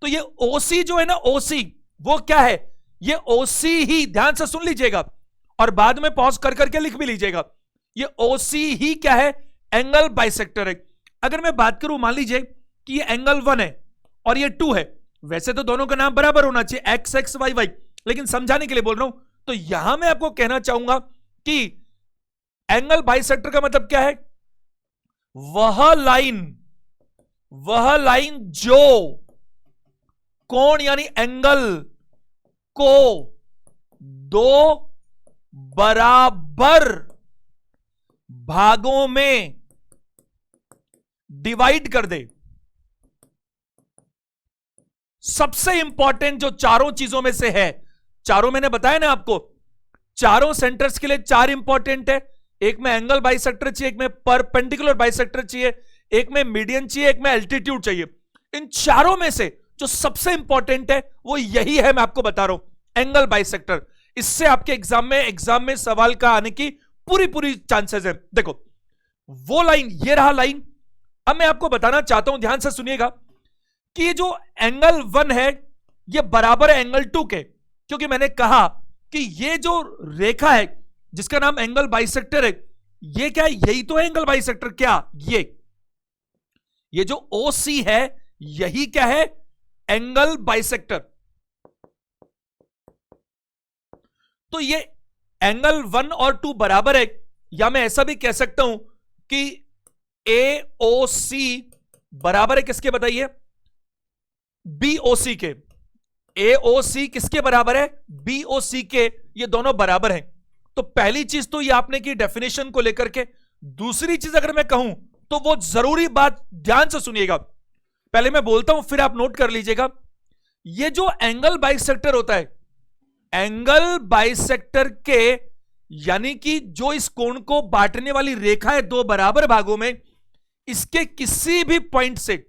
तो ये ओसी जो है ना, ओसी वो क्या है, ये ओसी ही, ध्यान से सुन लीजिएगा और बाद में पॉज कर करके लिख भी लीजिएगा। ये ओसी ही क्या है, एंगल बाइसेक्टर है। अगर मैं बात करूं, मान लीजिए कि ये एंगल 1 है और ये 2 है, वैसे तो दोनों का नाम बराबर होना चाहिए, एक्स एक्स वाई वाई, लेकिन समझाने के लिए बोल रहा हूं। तो यहां मैं आपको कहना चाहूंगा कि एंगल बाइसेक्टर का मतलब क्या है, वह लाइन जो कोण यानी एंगल को 2 बराबर भागों में डिवाइड कर दे। सबसे इंपॉर्टेंट जो चारों चीजों में से है, चारों मैंने बताया ना आपको, चारों सेंटर्स के लिए चार इंपॉर्टेंट है। एक में एंगल बाइसेक्टर चाहिए, एक में परपेंडिकुलर बाइसेक्टर चाहिए, एक में मीडियन चाहिए, एक में एल्टीट्यूड चाहिए। इन चारों में से जो सबसे इंपॉर्टेंट है वो यही है, मैं आपको बता रहा हूं, एंगल बाइसेक्टर। इससे आपके एग्जाम में सवाल का आने की पूरी चांसेस है। देखो वो लाइन, ये रहा लाइन। अब मैं आपको बताना चाहता हूं, ध्यान से सुनिएगा, कि ये जो एंगल 1 है ये बराबर है एंगल 2 के, क्योंकि मैंने कहा कि ये जो रेखा है जिसका नाम एंगल बाइसेक्टर है, ये क्या है, यही तो है एंगल बाइसेक्टर। क्या ये जो OC है यही क्या है, एंगल बाइसेक्टर। तो ये एंगल 1 और 2 बराबर है, या मैं ऐसा भी कह सकता हूं कि AOC बराबर है किसके, बताइए, BOC के। AOC किसके बराबर है, BOC के। ये दोनों बराबर हैं। तो पहली चीज तो ये आपने की डेफिनेशन को लेकर के। दूसरी चीज अगर मैं कहूं तो वो जरूरी बात, ध्यान से सुनिएगा, पहले मैं बोलता हूं फिर आप नोट कर लीजिएगा। ये जो एंगल बाइसेक्टर होता है, एंगल बाइसेक्टर के, यानी कि जो इस कोण को बांटने वाली रेखा है दो बराबर भागों में, इसके किसी भी पॉइंट से,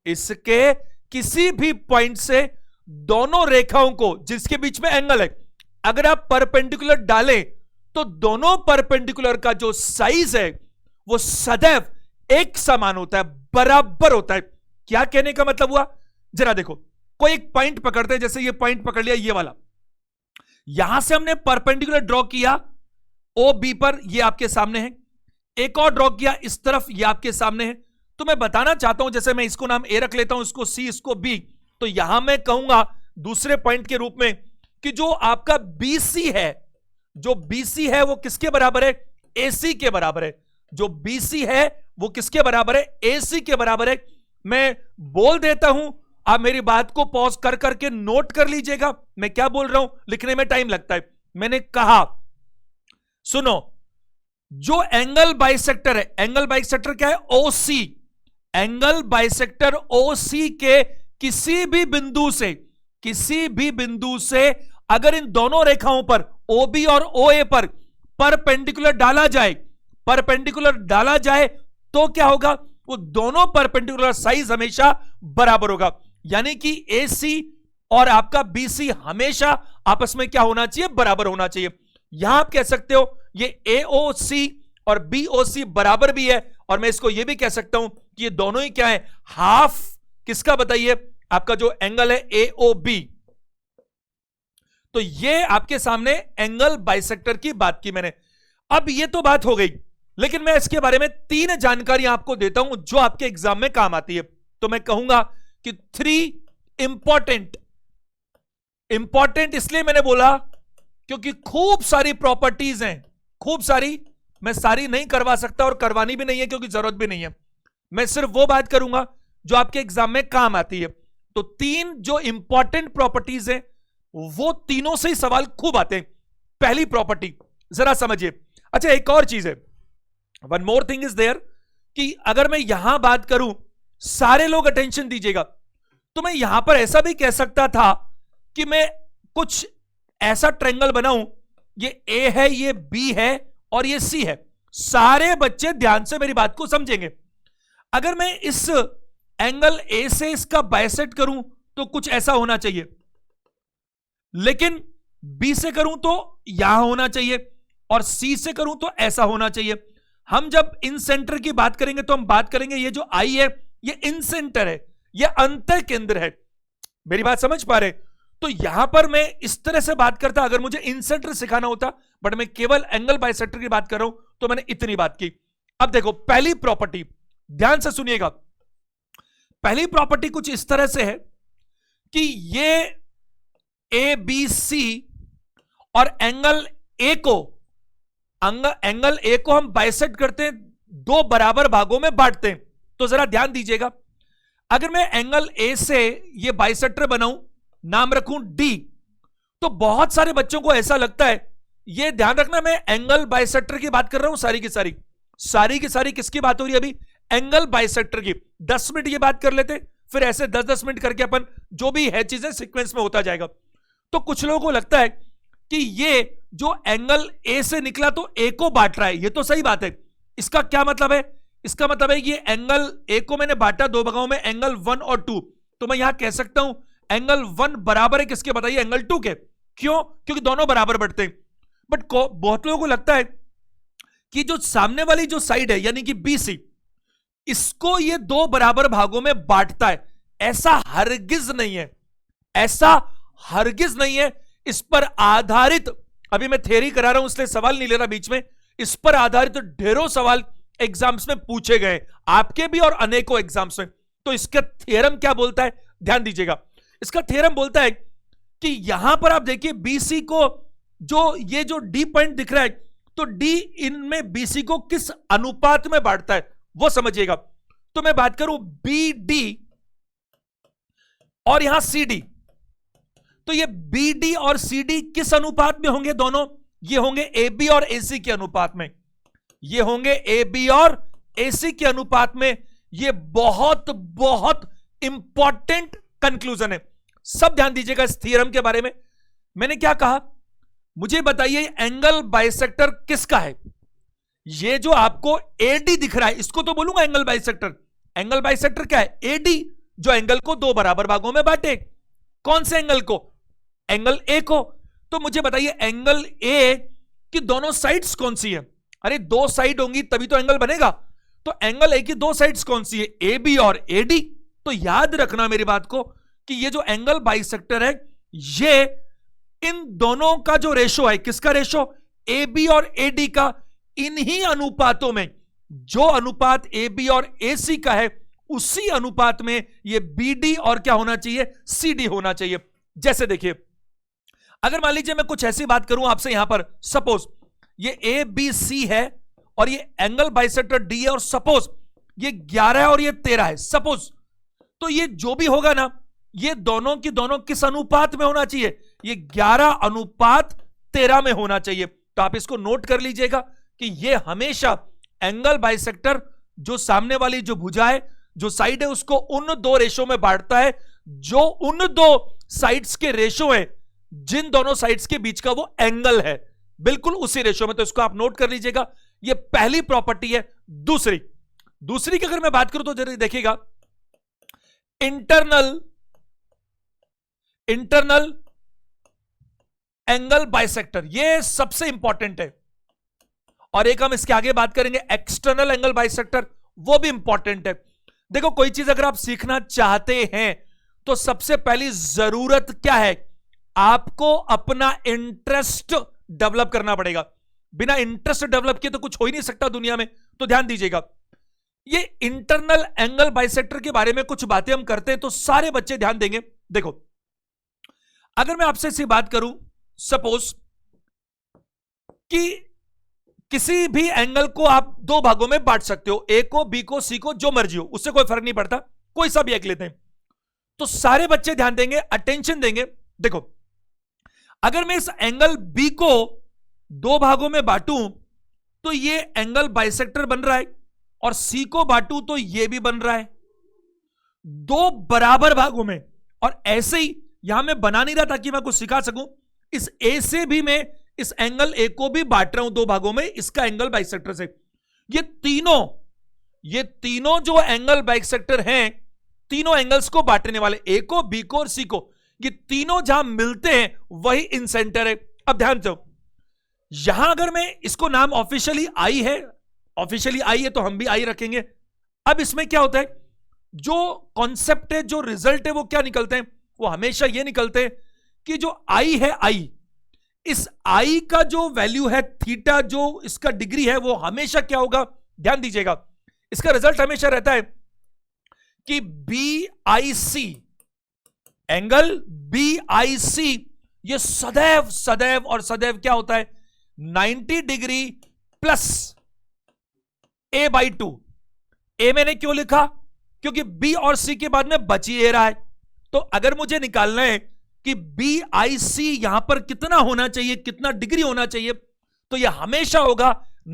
इसके किसी भी पॉइंट से दोनों रेखाओं को जिसके बीच में एंगल है, अगर आप परपेंडिकुलर डालें तो दोनों परपेंडिकुलर का जो साइज है वो सदैव एक समान होता है, बराबर होता है। क्या कहने का मतलब हुआ, जरा देखो, कोई एक पॉइंट पकड़ते हैं, जैसे ये पॉइंट पकड़ लिया, ये वाला, यहां से हमने परपेंडिकुलर ड्रॉ किया OB पर, ये आपके सामने है। एक और ड्रॉ किया इस तरफ, ये आपके सामने है। तो मैं बताना चाहता हूं, जैसे मैं इसको नाम A रख लेता हूं, इसको C, इसको B, तो यहां मैं कहूंगा दूसरे पॉइंट के रूप में कि जो आपका BC है, जो BC है वो किसके बराबर है, AC के बराबर है। जो BC है वो किसके बराबर है, AC के बराबर है। मैं बोल देता हूं, आप मेरी बात को पॉज कर करके नोट कर लीजिएगा, मैं क्या बोल रहा हूं, लिखने में टाइम लगता है। मैंने कहा, सुनो, जो एंगल बाइसेक्टर है, एंगल बाइसेक्टर क्या है, OC, एंगल बाइसेक्टर OC के किसी भी बिंदु से अगर इन दोनों रेखाओं पर OB और OA पर परपेंडिकुलर डाला जाए तो क्या होगा, वो दोनों परपेंडिकुलर साइज हमेशा बराबर होगा। यानी कि AC और आपका BC हमेशा आपस में क्या होना चाहिए, बराबर होना चाहिए। यहां आप कह सकते हो ये AOC और BOC बराबर भी है, और मैं इसको ये भी कह सकता हूं कि ये दोनों ही क्या है, हाफ किसका, बताइए, आपका जो एंगल है AOB। तो ये आपके सामने एंगल बाइसेक्टर की बात की मैंने। अब ये तो बात हो गई, लेकिन मैं इसके बारे में 3 जानकारियां आपको देता हूं जो आपके एग्जाम में काम आती है। तो मैं कहूंगा कि 3 इंपॉर्टेंट इसलिए मैंने बोला क्योंकि खूब सारी प्रॉपर्टीज हैं, खूब सारी, मैं सारी नहीं करवा सकता और करवानी भी नहीं है क्योंकि जरूरत भी नहीं है। मैं सिर्फ वो बात करूंगा जो आपके एग्जाम में काम आती है। तो 3 जो इंपॉर्टेंट प्रॉपर्टीज हैं वो तीनों से ही सवाल खूब आते हैं। पहली प्रॉपर्टी जरा समझिए। अच्छा, एक और चीज है, one more thing is there, कि अगर मैं यहां बात करूं, सारे लोग अटेंशन दीजिएगा, तो मैं यहां पर ऐसा भी कह सकता था कि मैं कुछ ऐसा ट्रायंगल बनाऊं, ये A है, ये B है और ये C है। सारे बच्चे ध्यान से मेरी बात को समझेंगे। अगर मैं इस एंगल A से इसका बाइसेक्ट करूं तो कुछ ऐसा होना चाहिए, लेकिन B से करूं तो यहां होना चाहिए, और C से करूं तो ऐसा होना चाहिए। हम जब इन सेंटर की बात करेंगे तो हम बात करेंगे, ये जो I है ये इन सेंटर है, ये अंतः केंद्र है। मेरी बात समझ पा रहे? तो यहां पर मैं इस तरह से बात करता अगर मुझे इन सेंटर सिखाना होता, बट मैं केवल एंगल बाइसेक्टर की बात कर रहा हूं तो मैंने इतनी बात की। अब देखो, पहली प्रॉपर्टी ध्यान से सुनिएगा। पहली प्रॉपर्टी कुछ इस तरह से है कि ये ABC और एंगल A को हम बाइसेक्ट करते हैं, 2 बराबर भागों में बांटते हैं। तो जरा ध्यान दीजिएगा, अगर मैं एंगल A से ये बाइसेक्टर बनाऊं, नाम रखूं D, तो बहुत सारे बच्चों को ऐसा लगता है, ये ध्यान रखना मैं एंगल बाइसेक्टर की बात कर रहा हूं, सारी की सारी किसकी बात हो रही है अभी, एंगल बाइसेक्टर की। 10 मिनट ये बात कर लेते, फिर ऐसे 10-10 मिनट करके अपन जो भी है चीजें सीक्वेंस में होता जाएगा। तो कुछ लोगों को लगता है कि ये जो एंगल ए से निकला तो ए को बांट रहा है, ये तो सही बात है। इसका क्या मतलब है? इसका मतलब है कि एंगल ए को मैंने बांटा दो भागों में, एंगल 1 और 2, तो मैं यहां कह सकता हूं एंगल 1 बराबर है किसके बताइए? एंगल 2 के। क्यों? क्योंकि दोनों बराबर बढ़ते हैं। बट बहुत लोगों को लगता है कि जो सामने वाली जो साइड है यानी कि बीसी, इसको ये दो बराबर भागों में बांटता है। ऐसा हरगिज नहीं है, ऐसा हरगिज नहीं है। इस पर आधारित, अभी मैं थ्योरी करा रहा हूं इसलिए सवाल नहीं ले रहा बीच में, इस पर आधारित ढेरों सवाल एग्जाम्स में पूछे गए, आपके भी और अनेकों एग्जाम्स में। तो इसका थ्योरम क्या बोलता है, ध्यान दीजिएगा। इसका थ्योरम बोलता है कि यहां पर आप देखिए बीसी को, जो ये जो डी पॉइंट दिख रहा है, तो डी इनमें बीसी को किस अनुपात में बांटता है वो समझिएगा। तो मैं बात करूं बी डी और यहां सी डी, तो ये बी डी और सी डी किस अनुपात में होंगे? दोनों ये होंगे ए बी और ए सी के अनुपात में, ये होंगे ए बी और ए सी के अनुपात में। ये बहुत बहुत इंपॉर्टेंट कंक्लूजन है, सब ध्यान दीजिएगा इस थ्योरम के बारे में। मैंने क्या कहा, मुझे बताइए एंगल बाइसेक्टर किसका है? ये जो आपको एडी दिख रहा है इसको तो बोलूंगा एंगल बाइसेक्टर। एंगल बाइसेक्टर क्या है? एडी, जो एंगल को दो बराबर भागों में बांटे। कौन से एंगल को? एंगल ए को। तो मुझे बताइए एंगल ए की दोनों साइड्स कौन सी है? अरे दो साइड होंगी तभी तो एंगल बनेगा। तो एंगल ए की दो साइड्स कौन सी है? ए बी और ए डी। तो याद रखना मेरी बात को कि ये जो एंगल बाइसेक्टर है, ये इन दोनों का जो रेशो है, किसका रेशो? ए बी और ए डी का। इन्हीं अनुपातों में, जो अनुपात ए बी और ए सी का है, उसी अनुपात में ये बी डी और क्या होना चाहिए? सी डी होना चाहिए। जैसे देखिए, अगर मान लीजिए मैं कुछ ऐसी बात करूं आपसे, यहां पर सपोज ये ए बी सी है और ये एंगल बाइसेक्टर डी है, और सपोज ये 11 है और ये 13 है सपोज, तो ये जो भी होगा ना, ये दोनों की दोनों किस अनुपात में होना चाहिए? ये 11:13 में होना चाहिए। तो आप इसको नोट कर लीजिएगा कि ये हमेशा एंगल बाइसेक्टर, जो सामने वाली जो भुजा है, जो साइड है, उसको उन दो रेशो में बांटता है, जो उन दो साइड्स के रेशो है, जिन दोनों साइड्स के बीच का वो एंगल है, बिल्कुल उसी रेशो में। तो इसको आप नोट कर लीजिएगा, ये पहली प्रॉपर्टी है। दूसरी की अगर मैं बात करूं तो जरा देखिएगा, इंटरनल एंगल बाइसेक्टर, ये सबसे इंपॉर्टेंट है। और एक हम इसके आगे बात करेंगे एक्सटर्नल एंगल बाइसेक्टर, वो भी इंपॉर्टेंट है। देखो, कोई चीज अगर आप सीखना चाहते हैं तो सबसे पहली जरूरत क्या है? आपको अपना इंटरेस्ट डेवलप करना पड़ेगा। बिना इंटरेस्ट डेवलप किए तो कुछ हो ही नहीं सकता दुनिया में। तो ध्यान दीजिएगा, ये इंटरनल एंगल बाइसेक्टर के बारे में कुछ बातें हम करते हैं तो सारे बच्चे ध्यान देंगे। देखो, अगर मैं आपसे ऐसी बात करूं, सपोज कि किसी भी एंगल को आप दो भागों में बांट सकते हो, ए को, बी को, सी को, जो मर्जी हो, उससे कोई फर्क नहीं पड़ता, कोई सा भी एक लेते हैं। तो सारे बच्चे ध्यान देंगे, अटेंशन देंगे। देखो, अगर मैं इस एंगल बी को दो भागों में बांटूं तो ये एंगल बाइसेक्टर बन रहा है, और सी को बांटूं तो ये भी बन रहा है, दो बराबर भागों में। और ऐसे ही यहां मैं बना नहीं रहा ताकि मैं कुछ सिखा सकूं, इस ए से भी मैं इस एंगल ए को भी बांट रहा हूं दो भागों में, इसका एंगल बाइसेक्टर से। ये तीनों जो एंगल बाइसेक्टर हैं, तीनों एंगल्स को बांटने वाले, ए को, बी को और सी को, ये तीनों जहां मिलते हैं वही इन सेंटर है। अब ध्यान दो, यहां अगर मैं इसको नाम ऑफिशियली आई है तो हम भी आई रखेंगे। अब इसमें क्या होता है, जो कॉन्सेप्ट है, जो रिजल्ट है, वो क्या निकलते हैं? वो हमेशा ये निकलते हैं कि जो आई है, इस आई का जो वैल्यू है थीटा, जो इसका डिग्री है, वो हमेशा क्या होगा? ध्यान दीजिएगा, इसका रिजल्ट हमेशा रहता है कि B I C, angle B I C, ये सदैव क्या होता है? 90 डिग्री प्लस a/2। ए मैंने क्यों लिखा? क्योंकि बी और सी के बाद में बच ही रहा है। तो अगर मुझे निकालना है कि बी आई सी यहां पर कितना होना चाहिए, कितना डिग्री होना चाहिए, तो यह हमेशा होगा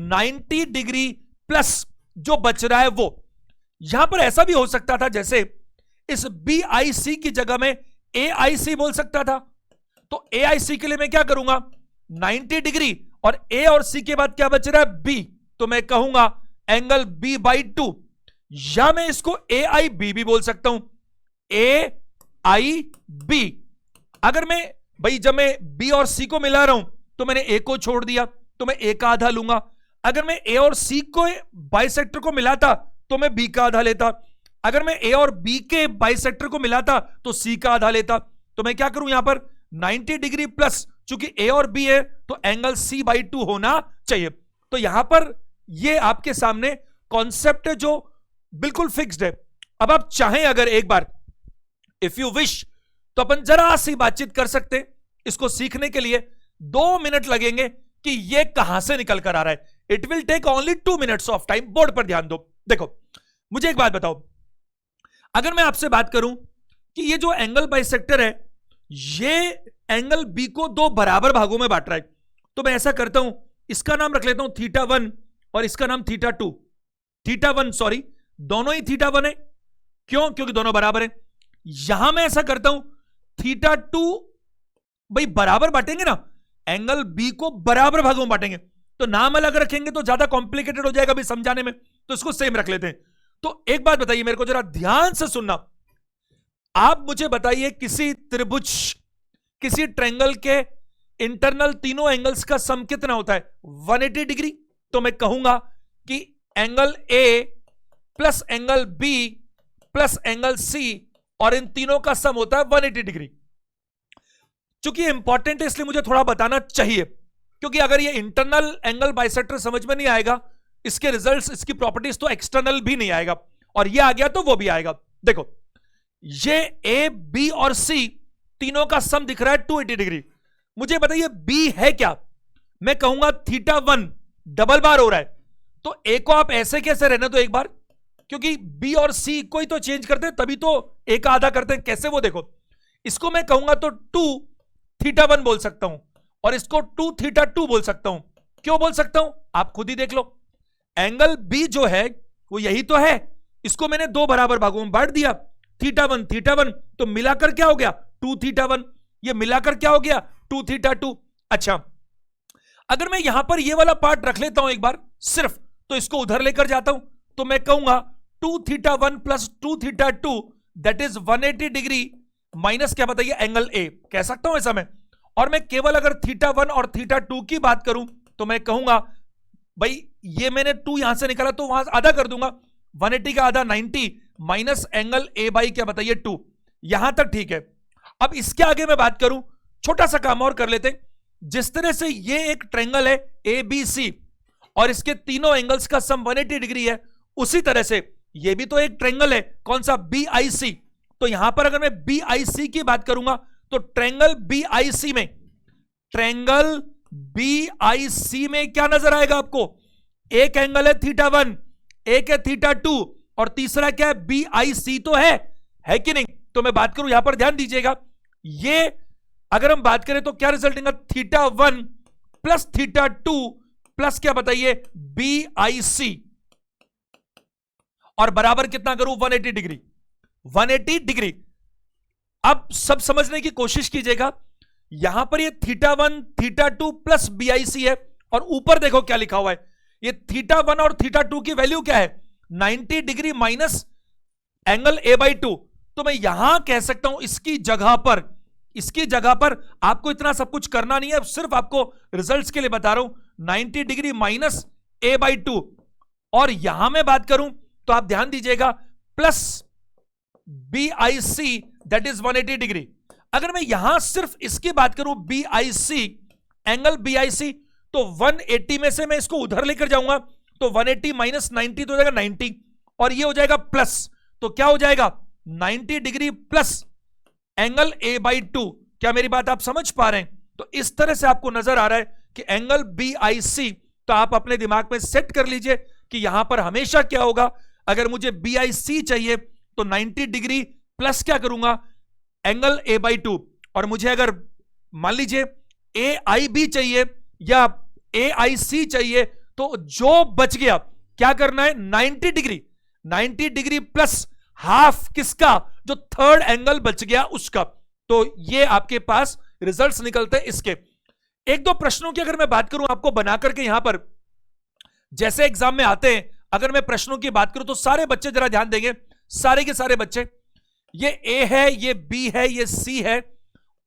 90 डिग्री प्लस जो बच रहा है वो। यहां पर ऐसा भी हो सकता था जैसे इस BIC की जगह में AIC बोल सकता था। तो AIC के लिए मैं क्या करूंगा, 90 डिग्री, और A और C के बाद क्या बच रहा है, B, तो मैं कहूंगा एंगल B/2, या मैं इसको AIB भी बोल सकता हूं, AIB। अगर मैं भाई जब मैं B और C को मिला रहा हूं तो मैंने A को छोड़ दिया, तो मैं A का आधा लूंगा। अगर मैं A और C को बाइसेक्टर को मिलाता तो मैं B का आधा लेता। अगर मैं A और B के बाइसेक्टर को मिलाता तो C का आधा लेता। तो मैं क्या करूं यहां पर, 90 डिग्री प्लस, चूंकि A और B है तो एंगल C/2 होना चाहिए। तो यहां पर ये आपके सामने कॉन्सेप्ट है जो बिल्कुल फिक्स्ड है। अब आप चाहें अगर एक बार, इफ यू विश, तो अपन जरा सी बातचीत कर सकते हैं। इसको सीखने के लिए 2 मिनट लगेंगे कि ये कहां से निकल कर आ रहा है। It will take only 2 minutes of time. Board पर ध्यान दो। देखो मुझे एक बात बताओ, अगर मैं आपसे बात करूं कि ये जो एंगल बाइसेक्टर है ये एंगल बी को 2 बराबर भागों में बांट रहा है, तो मैं ऐसा करता हूं, इसका नाम रख लेता हूं θ1 और इसका नाम θ2। θ1 सॉरी, दोनों ही θ1 है। क्यों? क्योंकि दोनों बराबर है। यहां मैं ऐसा करता हूं, θ2 भाई बराबर बांटेंगे ना, एंगल बी को बराबर भागों में बांटेंगे, तो नाम अलग रखेंगे तो ज्यादा कॉम्प्लिकेटेड हो जाएगा भी समझाने में, तो इसको सेम रख लेते हैं। तो एक बात बताइए मेरे को, जरा ध्यान से सुनना। आप मुझे बताइए किसी त्रिभुज, किसी ट्रायंगल के इंटरनल तीनों एंगल्स का सम कितना होता है, 180 डिग्री। तो मैं कहूंगा कि angle A plus angle B plus angle C, और इन तीनों का सम होता है 180 डिग्री। चूंकि इंपॉर्टेंट है इसलिए मुझे थोड़ा बताना चाहिए, क्योंकि अगर ये इंटरनल एंगल बाइसेक्टर समझ में नहीं आएगा, इसके रिजल्ट्स, इसकी प्रॉपर्टीज तो एक्सटर्नल भी नहीं आएगा, और ये आ गया तो वो भी आएगा। देखो ये ए बी और सी तीनों का सम दिख रहा है 280 डिग्री। मुझे बताइए बी है क्या, मैं कहूंगा θ1 डबल बार हो रहा है। तो ए को आप ऐसे कैसे रहने दो एक बार, क्योंकि बी और सी को ही तो चेंज करते हैं तभी तो ए का आधा करते हैं। कैसे, वो देखो, इसको मैं कहूंगा तो 2θ1 बोल सकता हूं, और इसको 2θ2 बोल सकता हूं। क्यों बोल सकता हूं, आप खुद ही देख लो। एंगल बी जो है वो यही तो है, इसको मैंने 2 बराबर भागों में बांट दिया, θ1 तो मिलाकर क्या हो गया 2θ1, ये मिलाकर क्या हो गया 2θ2। अच्छा, अगर मैं यहां पर ये वाला पार्ट रख लेता हूं एक बार सिर्फ, तो इसको उधर लेकर जाता हूं, तो मैं कहूंगा 2θ1 plus 2θ2 that is 180 degree minus क्या बताइए एंगल ए, कह सकता हूं ऐसा मैं। और मैं केवल अगर θ1 और θ2 की बात करूं तो मैं कहूंगा भाई ये मैंने 2 यहां से निकाला तो वहां आधा कर दूंगा, 180 का आधा 90 माइनस एंगल ए बाई क्या बताइए 2। यहां तक ठीक है। अब इसके आगे मैं बात करूं, छोटा सा काम और कर लेते हैं। जिस तरह से ये एक ट्रायंगल है ABC और इसके तीनों एंगल्स का सम 180 डिग्री है, उसी तरह से ये भी तो एक ट्रायंगल है, कौन सा BIC। तो यहां पर अगर मैं BIC की बात करूंगा तो ट्रायंगल BIC में क्या नजर आएगा आपको, एक एंगल है θ1, एक है θ2, और तीसरा क्या है BIC तो है कि नहीं। तो मैं बात करूं, यहां पर ध्यान दीजिएगा, ये अगर हम बात करें तो क्या रिजल्ट देगा θ1 प्लस θ2 प्लस क्या बताइए BIC, और बराबर कितना करूं 180 डिग्री, 180 डिग्री। अब सब समझने की कोशिश कीजिएगा, यहां पर ये θ1 θ2 प्लस BIC है, और ऊपर देखो क्या लिखा हुआ है, ये θ1 और θ2 की वैल्यू क्या है 90 डिग्री माइनस एंगल A/2। तो मैं यहां कह सकता हूं इसकी जगह पर आपको इतना सब कुछ करना नहीं है, सिर्फ आपको रिजल्ट्स के लिए बता रहा हूं 90 डिग्री माइनस A/2। और यहां मैं बात करूं तो आप ध्यान दीजिएगा plus BIC that is 180 degree. अगर मैं यहां सिर्फ इसकी बात करूं BIC, एंगल BIC, तो 180 में से मैं इसको उधर लेकर जाऊंगा तो 180 माइनस 90 तो हो जाएगा 90, और ये हो जाएगा प्लस, तो क्या हो जाएगा 90 डिग्री प्लस एंगल A/2। क्या मेरी बात आप समझ पा रहे हैं? तो इस तरह से आपको नजर आ रहा है कि एंगल BIC, तो आप अपने दिमाग में सेट कर लीजिए कि यहां पर हमेशा क्या होगा, अगर मुझे BIC चाहिए तो 90 डिग्री प्लस क्या करूंगा एंगल A/2, और मुझे अगर मान लीजिए AIB चाहिए या AIC चाहिए तो जो बच गया क्या करना है 90 डिग्री 90 डिग्री प्लस हाफ किसका, जो थर्ड एंगल बच गया उसका। तो ये आपके पास रिजल्ट्स निकलते हैं इसके। एक दो प्रश्नों की अगर मैं बात करूं आपको बना करके यहां पर, जैसे एग्जाम में आते हैं, अगर मैं प्रश्नों की बात करूं तो सारे बच्चे जरा ध्यान देंगे, सारे के सारे बच्चे, ये ए है, ये बी है, ये सी है,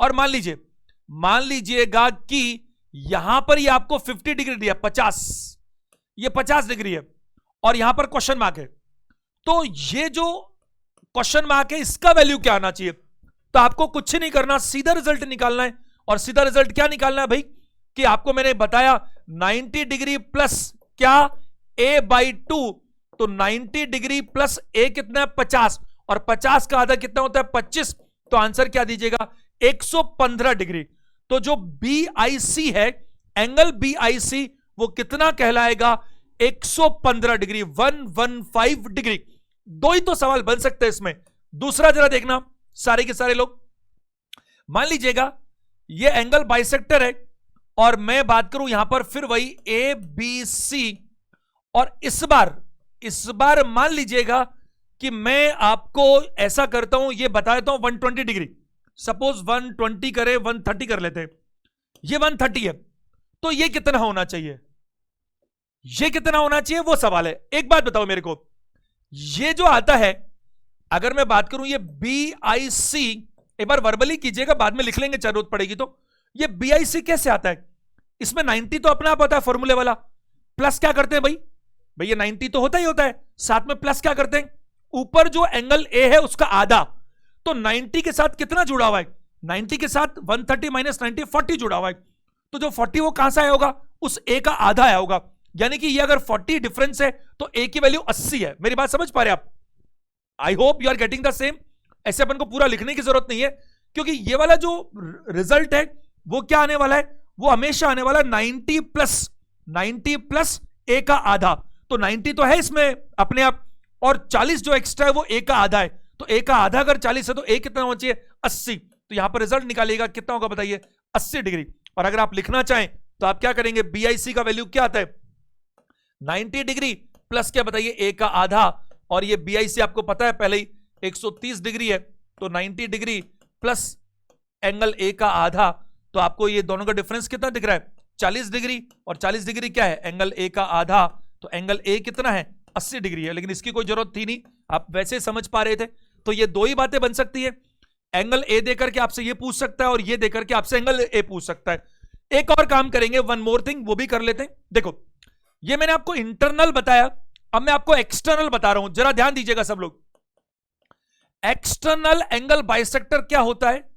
और मान लीजिएगा कि यहां पर ये आपको 50 डिग्री दिया, 50, ये 50 डिग्री है, और यहां पर क्वेश्चन मार्क है। तो ये जो क्वेश्चन मार्क है इसका वैल्यू क्या आना चाहिए? तो आपको कुछ नहीं करना, सीधा रिजल्ट निकालना है। और सीधा रिजल्ट क्या निकालना है भाई, कि आपको मैंने बताया 90 डिग्री प्लस क्या, a/2, तो 90 डिग्री प्लस a कितना है, 50, और 50 का आधा कितना होता है, 25। तो आंसर क्या दीजिएगा, 115 डिग्री। तो जो BIC है, एंगल BIC, वो कितना कहलाएगा, 115 डिग्री, 115 डिग्री। दो ही तो सवाल बन सकते हैं इसमें। दूसरा जरा देखना सारे के सारे लोग, मान लीजिएगा ये एंगल बाइसेक्टर है, और मैं बात करूं यहां पर फिर वही ABC, और इस बार मान लीजिएगा कि मैं आपको ऐसा करता हूं, ये बता देता हूं 120 डिग्री, सपोज 120 करे, 130 कर लेते हैं, ये 130 है, तो ये कितना होना चाहिए, ये कितना होना चाहिए, वो सवाल है। एक बात बताओ मेरे को, ये जो आता है, अगर मैं बात करूं ये BIC, एक बार वर्बली कीजिएगा, बाद में लिख लेंगे जरूरत पड़ेगी तो, ये BIC कैसे आता है? इसमें 90 तो अपने आप होता है फॉर्मूले वाला, प्लस क्या करते हैं भाई, ये 90 तो होता ही होता है, साथ में प्लस क्या करते हैं, ऊपर जो एंगल A है उसका आधा, तो 90 के साथ कितना जुड़ा हुआ है, 90 के साथ 130 माइनस 90, 40 जुड़ा हुआ है। तो जो 40 वो कहां से आया होगा, उस A का आधा आया होगा, यानी कि ये अगर 40 डिफरेंस है तो A की वैल्यू 80 है। मेरी बात समझ पा रहे आप? I hope you are getting the same. ऐसे अपन को पूरा लिखने की जरूरत नहीं है, क्योंकि ये वाला जो रिजल्ट है वो क्या आने वाला है, वो हमेशा आने वाला 90 प्लस A का आधा। तो 90 तो है इसमें अपने आप, और 40 जो एक्स्ट्रा है वो A का आधा है, तो A का आधा अगर 40 है तो A कितना होना चाहिए, 80। तो यहां पर रिजल्ट निकालिएगा, कितना होगा बताइए, 80 डिग्री। और अगर आप लिखना चाहें तो आप क्या करेंगे, BIC का वैल्यू क्या आता है, 90 डिग्री प्लस क्या बताइए, A का आधा, और ये BIC आपको पता है पहले ही 130 डिग्री है, तो 90 डिग्री प्लस एंगल A का आधा, तो आपको ये दोनों का डिफरेंस कितना दिख रहा है, 40 डिग्री, और 40 डिग्री क्या है, एंगल A का आधा, तो एंगल A कितना है, 80 डिग्री है। लेकिन इसकी कोई जरूरत थी नहीं, आप वैसे ही समझ पा रहे थे। तो ये दो ही बातें बन सकती है, एंगल A देकर के आपसे ये पूछ सकता है, और ये देकर के आपसे एंगल A पूछ सकता है। एक और काम करेंगे, वन मोर थिंग, वो भी कर लेते हैं। देखो ये मैंने आपको इंटरनल बताया, अब मैं आपको एक्सटर्नल बता रहा हूं, जरा ध्यान दीजिएगा सब लोग। एक्सटर्नल एंगल बाइसेक्टर क्या होता है,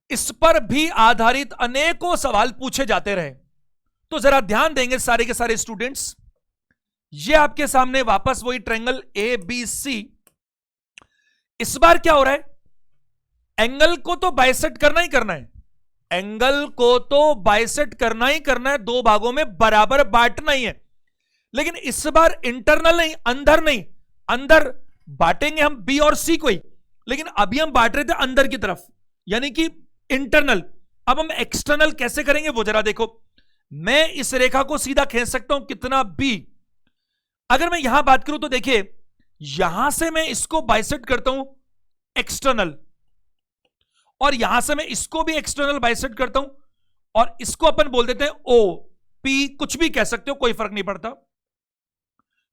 इस पर भी आधारित अनेकों सवाल पूछे जाते रहे, तो जरा ध्यान देंगे सारे के सारे स्टूडेंट्स। ये आपके सामने वापस वही ट्रायंगल ABC, इस बार क्या हो रहा है, एंगल को तो बाइसेक्ट करना ही करना है, एंगल को तो बाइसेक्ट करना ही करना है, दो भागों में बराबर बांटना ही है। लेकिन इस बार इंटरनल नहीं, अंदर नहीं, अंदर बांटेंगे हम B और C को ही, लेकिन अभी हम बांट रहे थे अंदर की तरफ, यानी कि इंटरनल। अब हम एक्सटर्नल कैसे करेंगे वो जरा देखो। मैं इस रेखा को सीधा खींच सकता हूं, कितना B। अगर मैं यहां बात करूं तो देखिए, यहां से मैं इसको बाइसेक्ट करता हूं एक्सटर्नल, और यहां से मैं इसको भी एक्सटर्नल बाइसेक्ट करता हूं, और इसको अपन बोल देते हैं OP, कुछ भी कह सकते हो, कोई फर्क नहीं पड़ता।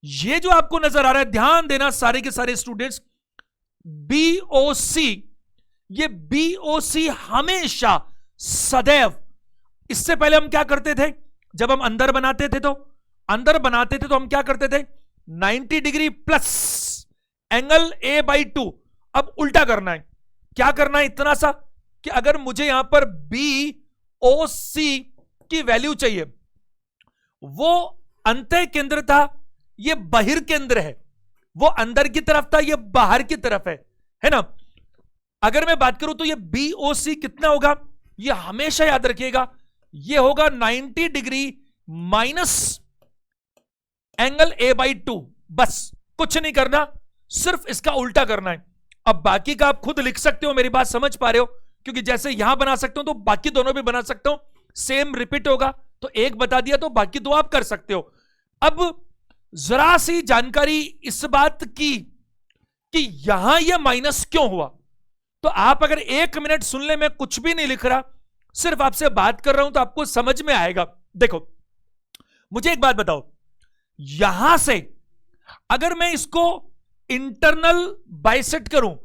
ये जो आपको नजर आ रहा है, ध्यान देना सारे के सारे स्टूडेंट्स, BOC, ये BOC हमेशा सदैव, इससे पहले हम क्या करते थे, जब हम अंदर बनाते थे तो हम क्या करते थे, 90 डिग्री प्लस एंगल A/2। अब उल्टा करना है, क्या करना है, इतना सा कि अगर मुझे यहां पर BOC की वैल्यू चाहिए, वो अंतः केंद्र था, ये बहिर केंद्र है, वो अंदर की तरफ था, ये बाहर की तरफ है ना। अगर मैं बात करूं तो ये BOC कितना होगा, ये हमेशा याद रखिएगा, ये होगा 90 डिग्री माइनस एंगल A/2। बस कुछ नहीं करना, सिर्फ इसका उल्टा करना है। अब बाकी का आप खुद लिख सकते हो, मेरी बात समझ पा रहे हो, क्योंकि जैसे यहां बना सकता हूं तो बाकी दोनों भी बना सकता हूं, सेम रिपीट होगा, तो एक बता दिया तो बाकी दो आप कर सकते हो। अब जरा सी जानकारी इस बात की कि यहां यह माइनस क्यों हुआ, तो आप अगर 1 मिनट सुन ले, मैं कुछ भी नहीं लिख रहा, सिर्फ आपसे बात कर रहा हूं, तो आपको समझ में आएगा। देखो मुझे एक बात बताओ, यहां से अगर मैं इसको इंटरनल बाइसेक्ट करूं,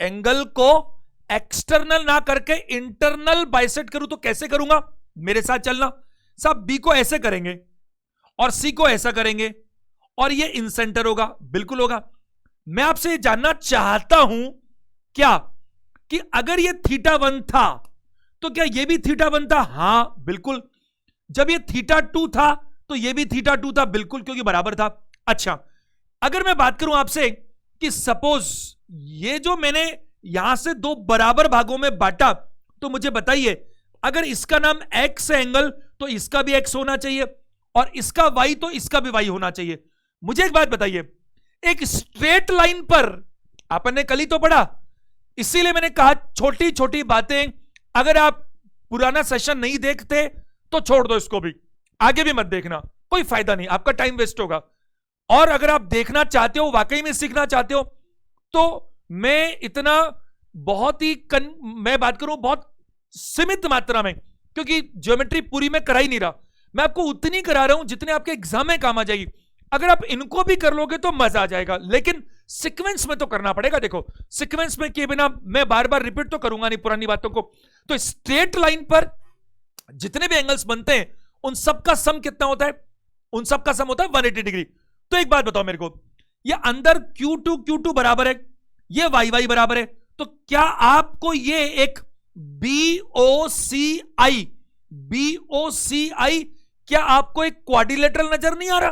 एंगल को एक्सटर्नल ना करके इंटरनल बाइसेक्ट करूं, तो कैसे करूंगा, मेरे साथ चलना। साहब बी को ऐसे करेंगे और सी को ऐसा करेंगे और ये इन सेंटर होगा, बिल्कुल होगा। मैं आपसे ये जानना चाहता हूं क्या कि अगर ये θ1 था तो क्या ये भी θ1 था? हां बिल्कुल। जब ये θ2 था तो ये भी θ2 था, बिल्कुल, क्योंकि बराबर था। अच्छा, अगर मैं बात करूं आपसे कि सपोज ये जो मैंने यहां से दो बराबर भागों में बांटा, तो मुझे बताइए अगर इसका नाम x है एंगल, तो इसका भी x होना चाहिए, और इसका y तो इसका भी y होना चाहिए। मुझे एक बात बताइए, एक स्ट्रेट लाइन पर, आपने कल ही तो पढ़ा, इसीलिए मैंने कहा छोटी छोटी बातें, अगर आप पुराना सेशन नहीं देखते तो छोड़ दो इसको भी, आगे भी मत देखना, कोई फायदा नहीं, आपका टाइम वेस्ट होगा। और अगर आप देखना चाहते हो, वाकई में सीखना चाहते हो, तो मैं इतना बहुत ही मैं बात करूं बहुत सीमित मात्रा में, क्योंकि ज्योमेट्री पूरी में करा ही नहीं रहा, मैं आपको उतनी करा रहा हूं जितने आपके एग्जाम में काम आ जाएगी। अगर आप इनको भी कर लोगे तो मजा आ जाएगा, लेकिन सीक्वेंस में तो करना पड़ेगा। देखो सीक्वेंस में किए बिना मैं बार बार रिपीट तो करूंगा नहीं पुरानी बातों को। तो स्ट्रेट लाइन पर जितने भी एंगल्स बनते हैं उन सबका सम कितना होता है? उन सबका सम होता है 180 डिग्री। तो एक बात बताओ मेरे को, ये अंदर Q2 बराबर है, ये YY बराबर है, तो क्या आपको ये एक BOCI क्या आपको एक क्वाड्रिलेटरल नजर नहीं आ रहा?